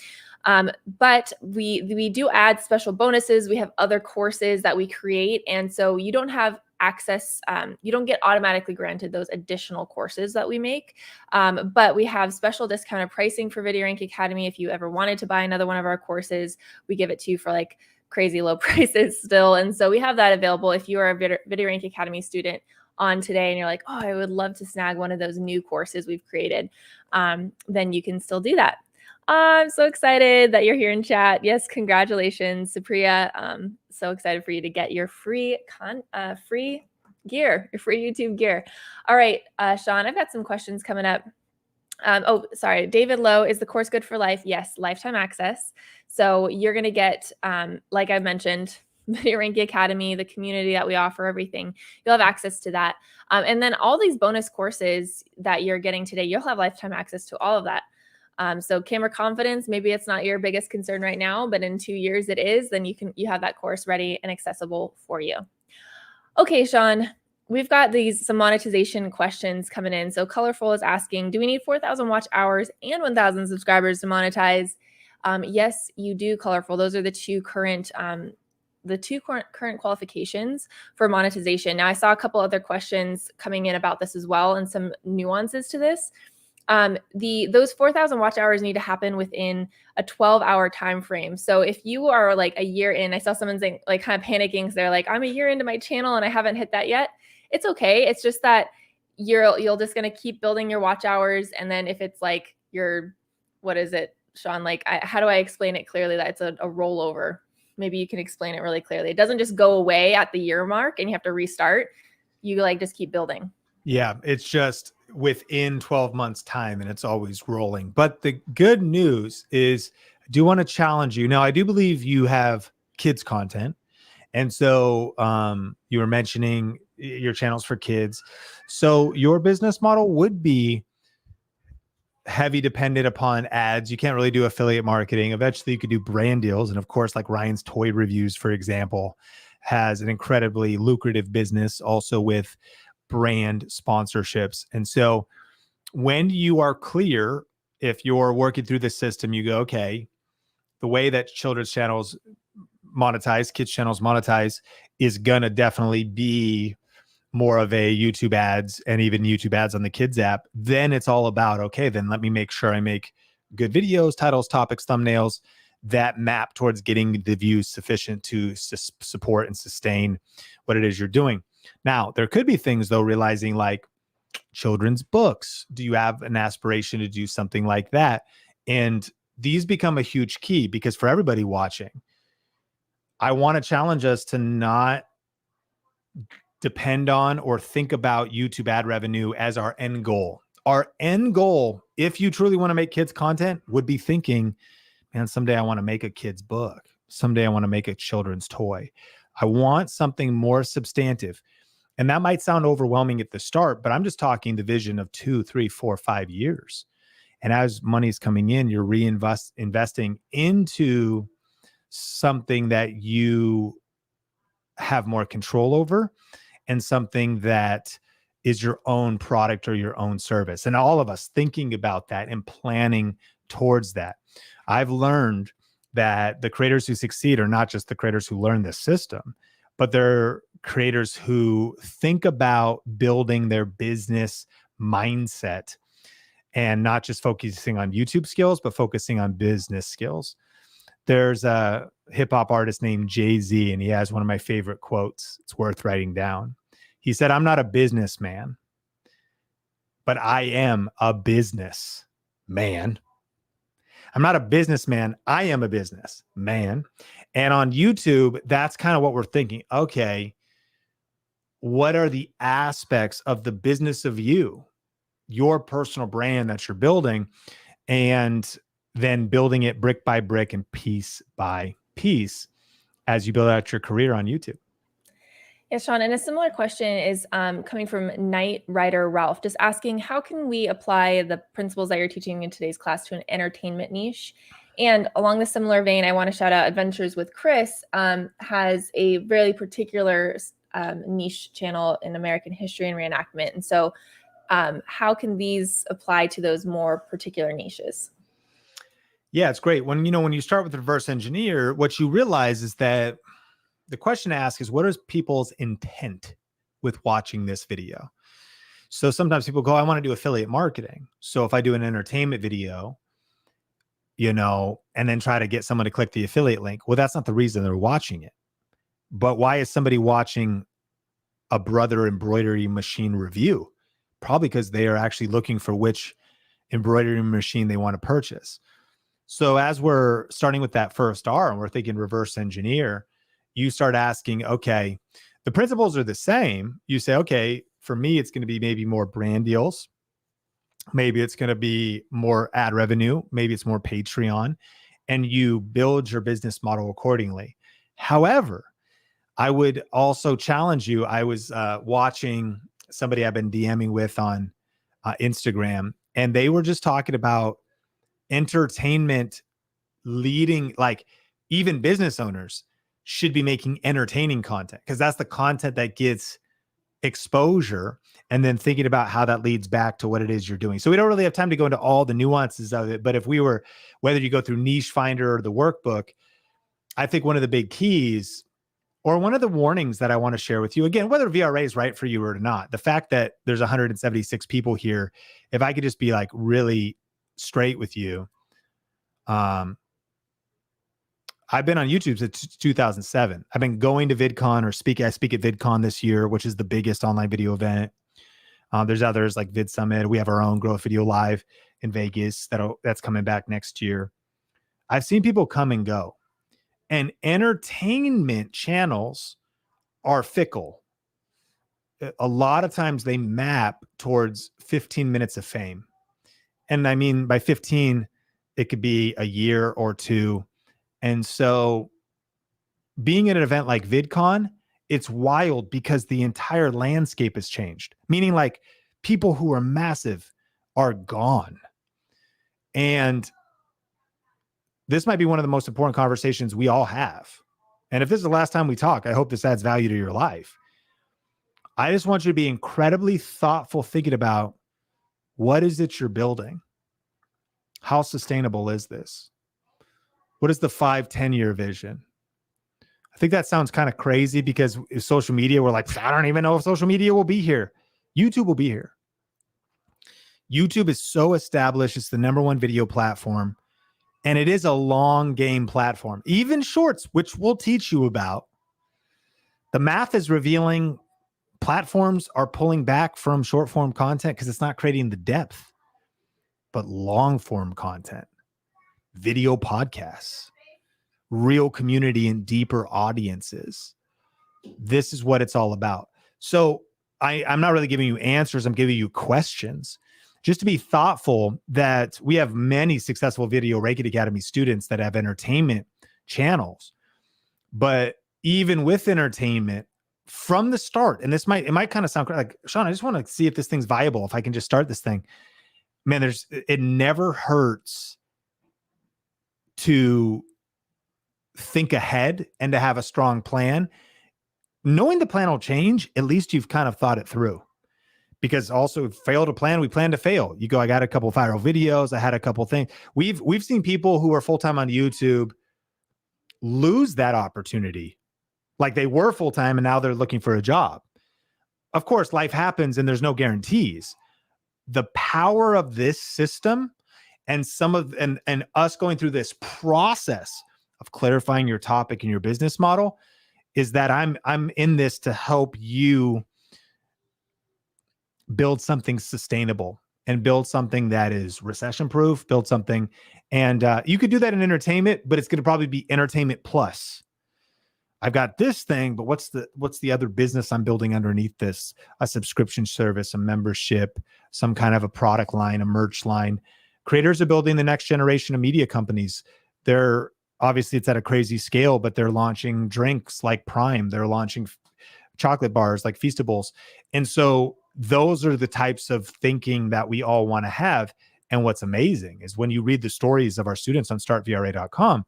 But we do add special bonuses. We have other courses that we create. And so you don't have access, you don't get automatically granted those additional courses that we make. But we have special discounted pricing for Video Ranking Academy. If you ever wanted to buy another one of our courses, we give it to you for like crazy low prices still. And so we have that available. If you are a Video Ranking Academy student on today and you're like, oh, I would love to snag one of those new courses we've created, then you can still do that. I'm so excited that you're here in chat. Yes, congratulations, Supriya. So excited for you to get your free gear, your free YouTube gear. All right, Sean, I've got some questions coming up. Sorry, David Lowe, is the course good for life? Yes, lifetime access. So you're going to get, like I mentioned, Video Ranking Academy, the community that we offer, everything. You'll have access to that. And then all these bonus courses that you're getting today, you'll have lifetime access to all of that. So camera confidence, maybe it's not your biggest concern right now, but in 2 years it is, then you have that course ready and accessible for you. Okay, Sean, we've got some monetization questions coming in. So Colorful is asking, do we need 4,000 watch hours and 1,000 subscribers to monetize? Yes, you do, Colorful. Those are the two current qualifications for monetization. Now, I saw a couple other questions coming in about this as well and some nuances to this. Those 4,000 watch hours need to happen within a 12-hour time frame. So if you are like a year in, I saw someone saying, like, kind of panicking because they're like, I'm a year into my channel and I haven't hit that yet. It's okay. It's just that you're just going to keep building your watch hours. And then if it's like what is it, Sean? Like, how do I explain it clearly that it's a rollover? Maybe you can explain it really clearly. It doesn't just go away at the year mark and you have to restart. You like just keep building. Yeah, it's just within 12 months time and it's always rolling. But the good news is I do want to challenge you. Now, I do believe you have kids content. And so you were mentioning your channels for kids. So your business model would be heavy dependent upon ads. You can't really do affiliate marketing. Eventually you could do brand deals. And of course, like Ryan's Toy Reviews, for example, has an incredibly lucrative business also with brand sponsorships. And so when you are clear, if you're working through the system, you go, okay, the way that children's channels monetize, kids channels monetize is going to definitely be more of a YouTube ads and even YouTube ads on the kids app. Then it's all about, okay, then let me make sure I make good videos, titles, topics, thumbnails that map towards getting the views sufficient to support and sustain what it is you're doing. Now, there could be things though, realizing like children's books. Do you have an aspiration to do something like that? And these become a huge key because for everybody watching, I want to challenge us to not depend on or think about YouTube ad revenue as our end goal. Our end goal, if you truly want to make kids content, would be thinking, man, someday I want to make a kid's book. Someday I want to make a children's toy. I want something more substantive. And that might sound overwhelming at the start, but I'm just talking the vision of 2, 3, 4, 5 years. And as money's coming in, you're investing into something that you have more control over and something that is your own product or your own service. And all of us thinking about that and planning towards that. I've learned that the creators who succeed are not just the creators who learn this system, but they're creators who think about building their business mindset and not just focusing on YouTube skills, but focusing on business skills. There's a hip hop artist named Jay-Z, and he has one of my favorite quotes. It's worth writing down. He said, "I'm not a businessman, but I am a business man." I'm not a businessman. I am a business man. And on YouTube, that's kind of what we're thinking. Okay, what are the aspects of the business of you, your personal brand that you're building, and then building it brick by brick and piece by piece as you build out your career on YouTube? Yeah, Sean, and a similar question is coming from Night Rider Ralph, just asking, how can we apply the principles that you're teaching in today's class to an entertainment niche? And along the similar vein, I want to shout out Adventures with Chris, has a really particular niche channel in American history and reenactment. And so how can these apply to those more particular niches? Yeah, it's great. When you start with reverse engineer, what you realize is that the question to ask is, what is people's intent with watching this video? So sometimes people go, I want to do affiliate marketing. So if I do an entertainment video, and then try to get someone to click the affiliate link, well, that's not the reason they're watching it. But why is somebody watching a Brother embroidery machine review? Probably because they are actually looking for which embroidery machine they want to purchase. So as we're starting with that first R and we're thinking reverse engineer, you start asking, okay, the principles are the same. You say, okay, for me, it's going to be maybe more brand deals. Maybe it's going to be more ad revenue. Maybe it's more Patreon, and you build your business model accordingly. However, I would also challenge you. I was watching somebody I've been DMing with on Instagram, and they were just talking about entertainment leading, like even business owners should be making entertaining content because that's the content that gets exposure, and then thinking about how that leads back to what it is you're doing. So we don't really have time to go into all the nuances of it, but if we were, whether you go through Niche Finder or the workbook, I think one of the big keys or one of the warnings that I want to share with you, again, whether VRA is right for you or not, the fact that there's 176 people here, if I could just be like really straight with you, I've been on YouTube since 2007. I've been going to VidCon or I speak at VidCon this year, which is the biggest online video event. There's others like Vid Summit. We have our own Growth Video Live in Vegas that's coming back next year. I've seen people come and go, and entertainment channels are fickle. A lot of times they map towards 15 minutes of fame. And I mean, by 15, it could be a year or two. And so being at an event like VidCon, it's wild because the entire landscape has changed, meaning like people who are massive are gone. And this might be one of the most important conversations we all have. And if this is the last time we talk, I hope this adds value to your life. I just want you to be incredibly thoughtful, thinking about what is it you're building? How sustainable is this? What is the 5-10-year vision? I think that sounds kind of crazy because social media, we're like, I don't even know if social media will be here. YouTube will be here. YouTube is so established. It's the #1 video platform. And it is a long game platform. Even shorts, which we'll teach you about. The math is revealing platforms are pulling back from short form content because it's not creating the depth. But long form content, video podcasts, real community and deeper audiences. This is what it's all about. So I'm not really giving you answers. I'm giving you questions just to be thoughtful that we have many successful Video Reiki Academy students that have entertainment channels. But even with entertainment from the start, and it might kind of sound like, Sean, I just want to see if this thing's viable. If I can just start this thing, man, it never hurts to think ahead and to have a strong plan. Knowing the plan will change, at least you've kind of thought it through. Because also, fail to plan, we plan to fail. You go, I got a couple viral videos, I had a couple things. We've seen people who are full-time on YouTube lose that opportunity. Like they were full-time and now they're looking for a job. Of course, life happens and there's no guarantees. The power of this system and and us going through this process of clarifying your topic and your business model is that I'm in this to help you build something sustainable and build something that is recession proof, build something. And you could do that in entertainment, but it's going to probably be entertainment plus. I've got this thing, but what's the other business I'm building underneath this? A subscription service, a membership, some kind of a product line, a merch line. Creators are building the next generation of media companies. They're obviously, it's at a crazy scale, but they're launching drinks like Prime. They're launching chocolate bars like Feastables. And so those are the types of thinking that we all want to have. And what's amazing is when you read the stories of our students on startvra.com,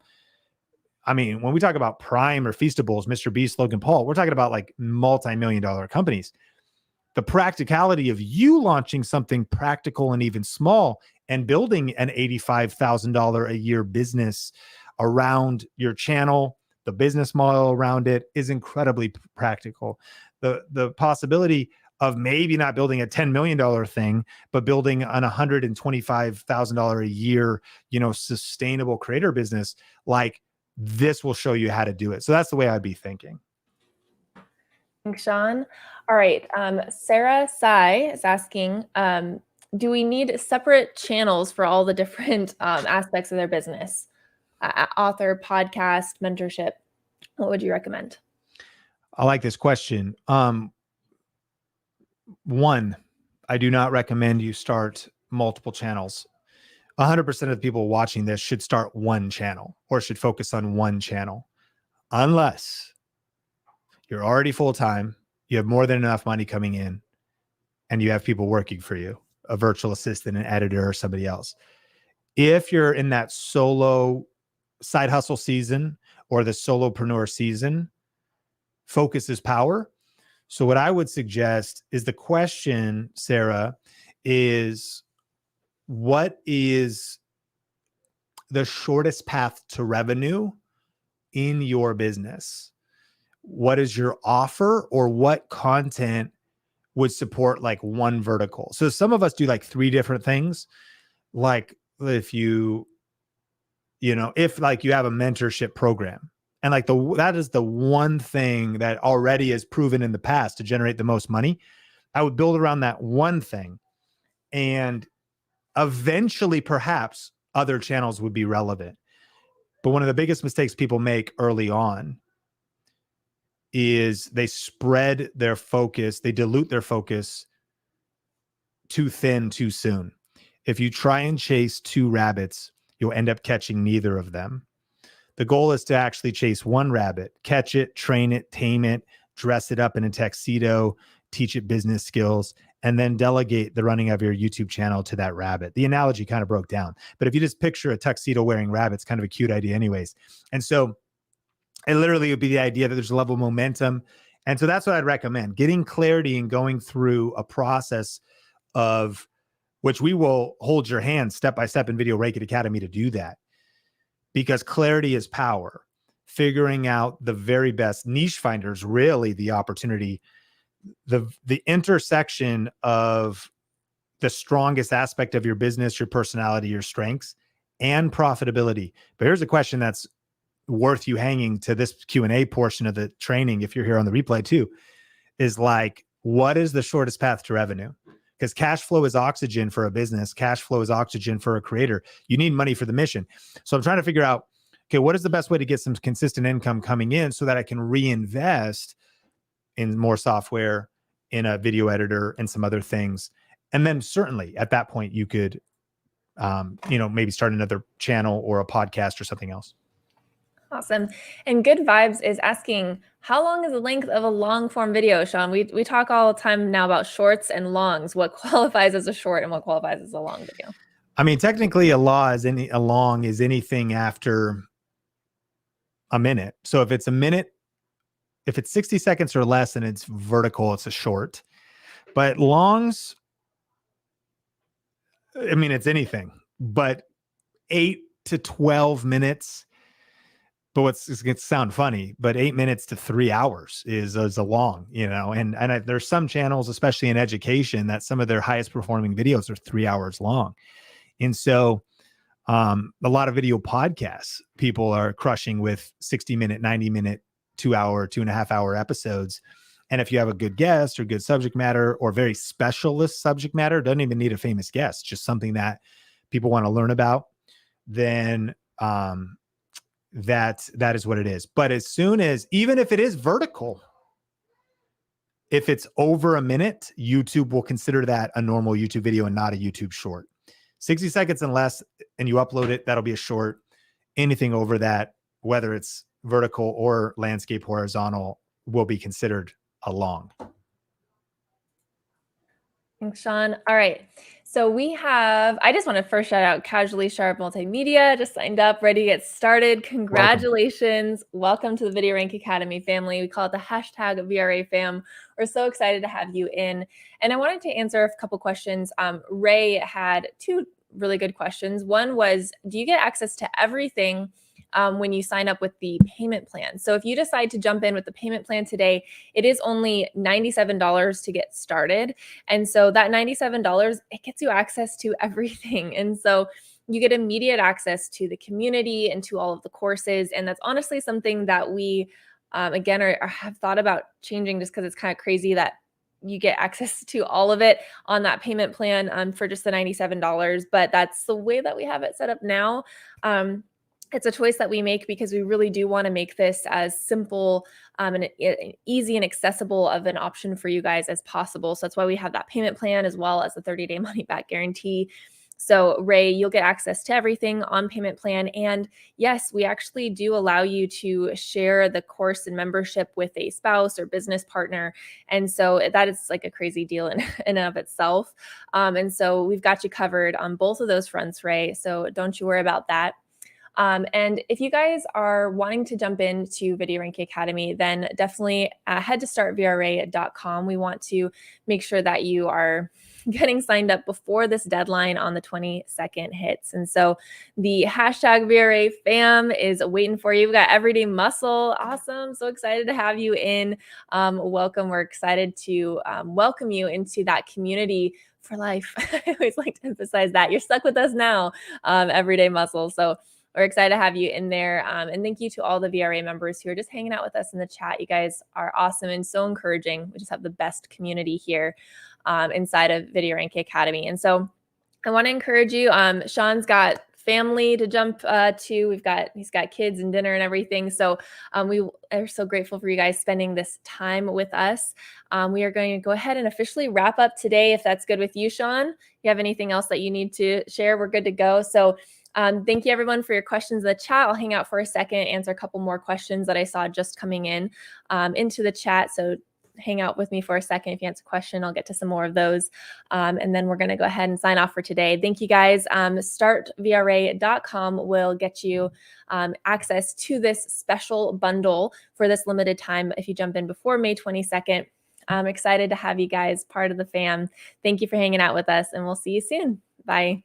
I mean, when we talk about Prime or Feastables, Mr. Beast, Logan Paul, we're talking about like multi-million-dollar companies. The practicality of you launching something practical and even small and building an $85,000 a year business around your channel, the business model around it is incredibly practical. The possibility of maybe not building a $10 million thing, but building an $125,000 a year, sustainable creator business, like this will show you how to do it. So that's the way I'd be thinking. Thanks, Sean. All right. Sarah Sai is asking, do we need separate channels for all the different aspects of their business? Author, podcast, mentorship. What would you recommend? I like this question. One, I do not recommend you start multiple channels. 100% of the people watching this should start one channel or should focus on one channel, unless you're already full-time, you have more than enough money coming in, and you have people working for you, a virtual assistant, an editor, or somebody else. If you're in that solo side hustle season or the solopreneur season, focus is power. So what I would suggest is the question, Sarah, is what is the shortest path to revenue in your business? What is your offer, or what content would support like one vertical? So some of us do like 3 different things. Like if if like you have a mentorship program, and like that is the one thing that already is proven in the past to generate the most money, I would build around that one thing. And eventually, perhaps other channels would be relevant. But one of the biggest mistakes people make early on is they spread their focus, they dilute their focus too thin too soon. If you try and chase 2 rabbits, you'll end up catching neither of them. The goal is to actually chase one rabbit, catch it, train it, tame it, dress it up in a tuxedo, teach it business skills, and then delegate the running of your YouTube channel to that rabbit. The analogy kind of broke down, but if you just picture a tuxedo wearing rabbit, it's kind of a cute idea anyways. And so it literally would be the idea that there's a level of momentum. And so that's what I'd recommend, getting clarity and going through a process of which we will hold your hand step by step in Video Reiki Academy to do that. Because clarity is power. Figuring out the very best niche finders, really the opportunity, the intersection of the strongest aspect of your business, your personality, your strengths, and profitability. But here's a question that's worth you hanging to this Q&A portion of the training, if you're here on the replay too, is like, what is the shortest path to revenue? because cash flow is oxygen for a business. Cash flow is oxygen for a creator. You need money for the mission. So I'm trying to figure out, okay, what is the best way to get some consistent income coming in so that I can reinvest in more software, in a video editor, and some other things. And then certainly at that point, you could, maybe start another channel or a podcast or something else. Awesome. And Good Vibes is asking, how long is the length of a long form video, Sean? We talk all the time now about shorts and longs. What qualifies as a short and what qualifies as a long video? I mean, technically a long is anything after a minute. So if it's a minute, if it's 60 seconds or less and it's vertical, it's a short. But longs, I mean, it's anything, but 8 to 12 minutes. But it's going to sound funny, but 8 minutes to 3 hours is a long, and there's some channels, especially in education, that some of their highest performing videos are 3 hours long. And so a lot of video podcasts, people are crushing with 60-minute, 90-minute, 2 hour, 2.5 hour episodes. And if you have a good guest or good subject matter or very specialist subject matter, doesn't even need a famous guest, just something that people want to learn about, then that is what it is. But as soon as, even if it is vertical, if it's over a minute, YouTube will consider that a normal YouTube video and not a YouTube short. 60 seconds and less, and you upload it, that'll be a short. Anything over that, whether it's vertical or landscape horizontal, will be considered a long. Thanks, Sean. All right. So I just want to first shout out Casually Sharp Multimedia, just signed up, ready to get started. Congratulations. Welcome to the Video Rank Academy family. We call it the hashtag VRA fam. We're so excited to have you in. And I wanted to answer a couple questions. Ray had two really good questions. One was, do you get access to everything when you sign up with the payment plan? So if you decide to jump in with the payment plan today, it is only $97 to get started. And so that $97, it gets you access to everything. And so you get immediate access to the community and to all of the courses. And that's honestly something that we, again, have thought about changing, just because it's kind of crazy that you get access to all of it on that payment plan for just the $97. But that's the way that we have it set up now. It's a choice that we make because we really do want to make this as simple and easy and accessible of an option for you guys as possible. So that's why we have that payment plan as well as the 30-day money back guarantee. So Ray, you'll get access to everything on payment plan. And yes, we actually do allow you to share the course and membership with a spouse or business partner. And so that is like a crazy deal in and of itself. And so we've got you covered on both of those fronts, Ray. So don't you worry about that. And if you guys are wanting to jump into Video Rank Academy, then definitely head to startvra.com. We want to make sure that you are getting signed up before this deadline on the 22nd hits. And so the hashtag VRA fam is waiting for you. We've got Everyday Muscle. Awesome. So excited to have you in. Welcome. We're excited to welcome you into that community for life. I always like to emphasize that. You're stuck with us now, Everyday Muscle. So we're excited to have you in there. And thank you to all the VRA members who are just hanging out with us in the chat. You guys are awesome and so encouraging. We just have the best community here inside of Video Rank Academy. And so I want to encourage you. Sean's got family to jump to. He's got kids and dinner and everything. So we are so grateful for you guys spending this time with us. We are going to go ahead and officially wrap up today, if that's good with you, Sean. If you have anything else that you need to share, we're good to go. So thank you everyone for your questions in the chat. I'll hang out for a second, answer a couple more questions that I saw just coming in into the chat. So hang out with me for a second. If you answer a question, I'll get to some more of those. And then we're going to go ahead and sign off for today. Thank you guys. Startvra.com will get you access to this special bundle for this limited time if you jump in before May 22nd. I'm excited to have you guys part of the fam. Thank you for hanging out with us, and we'll see you soon. Bye.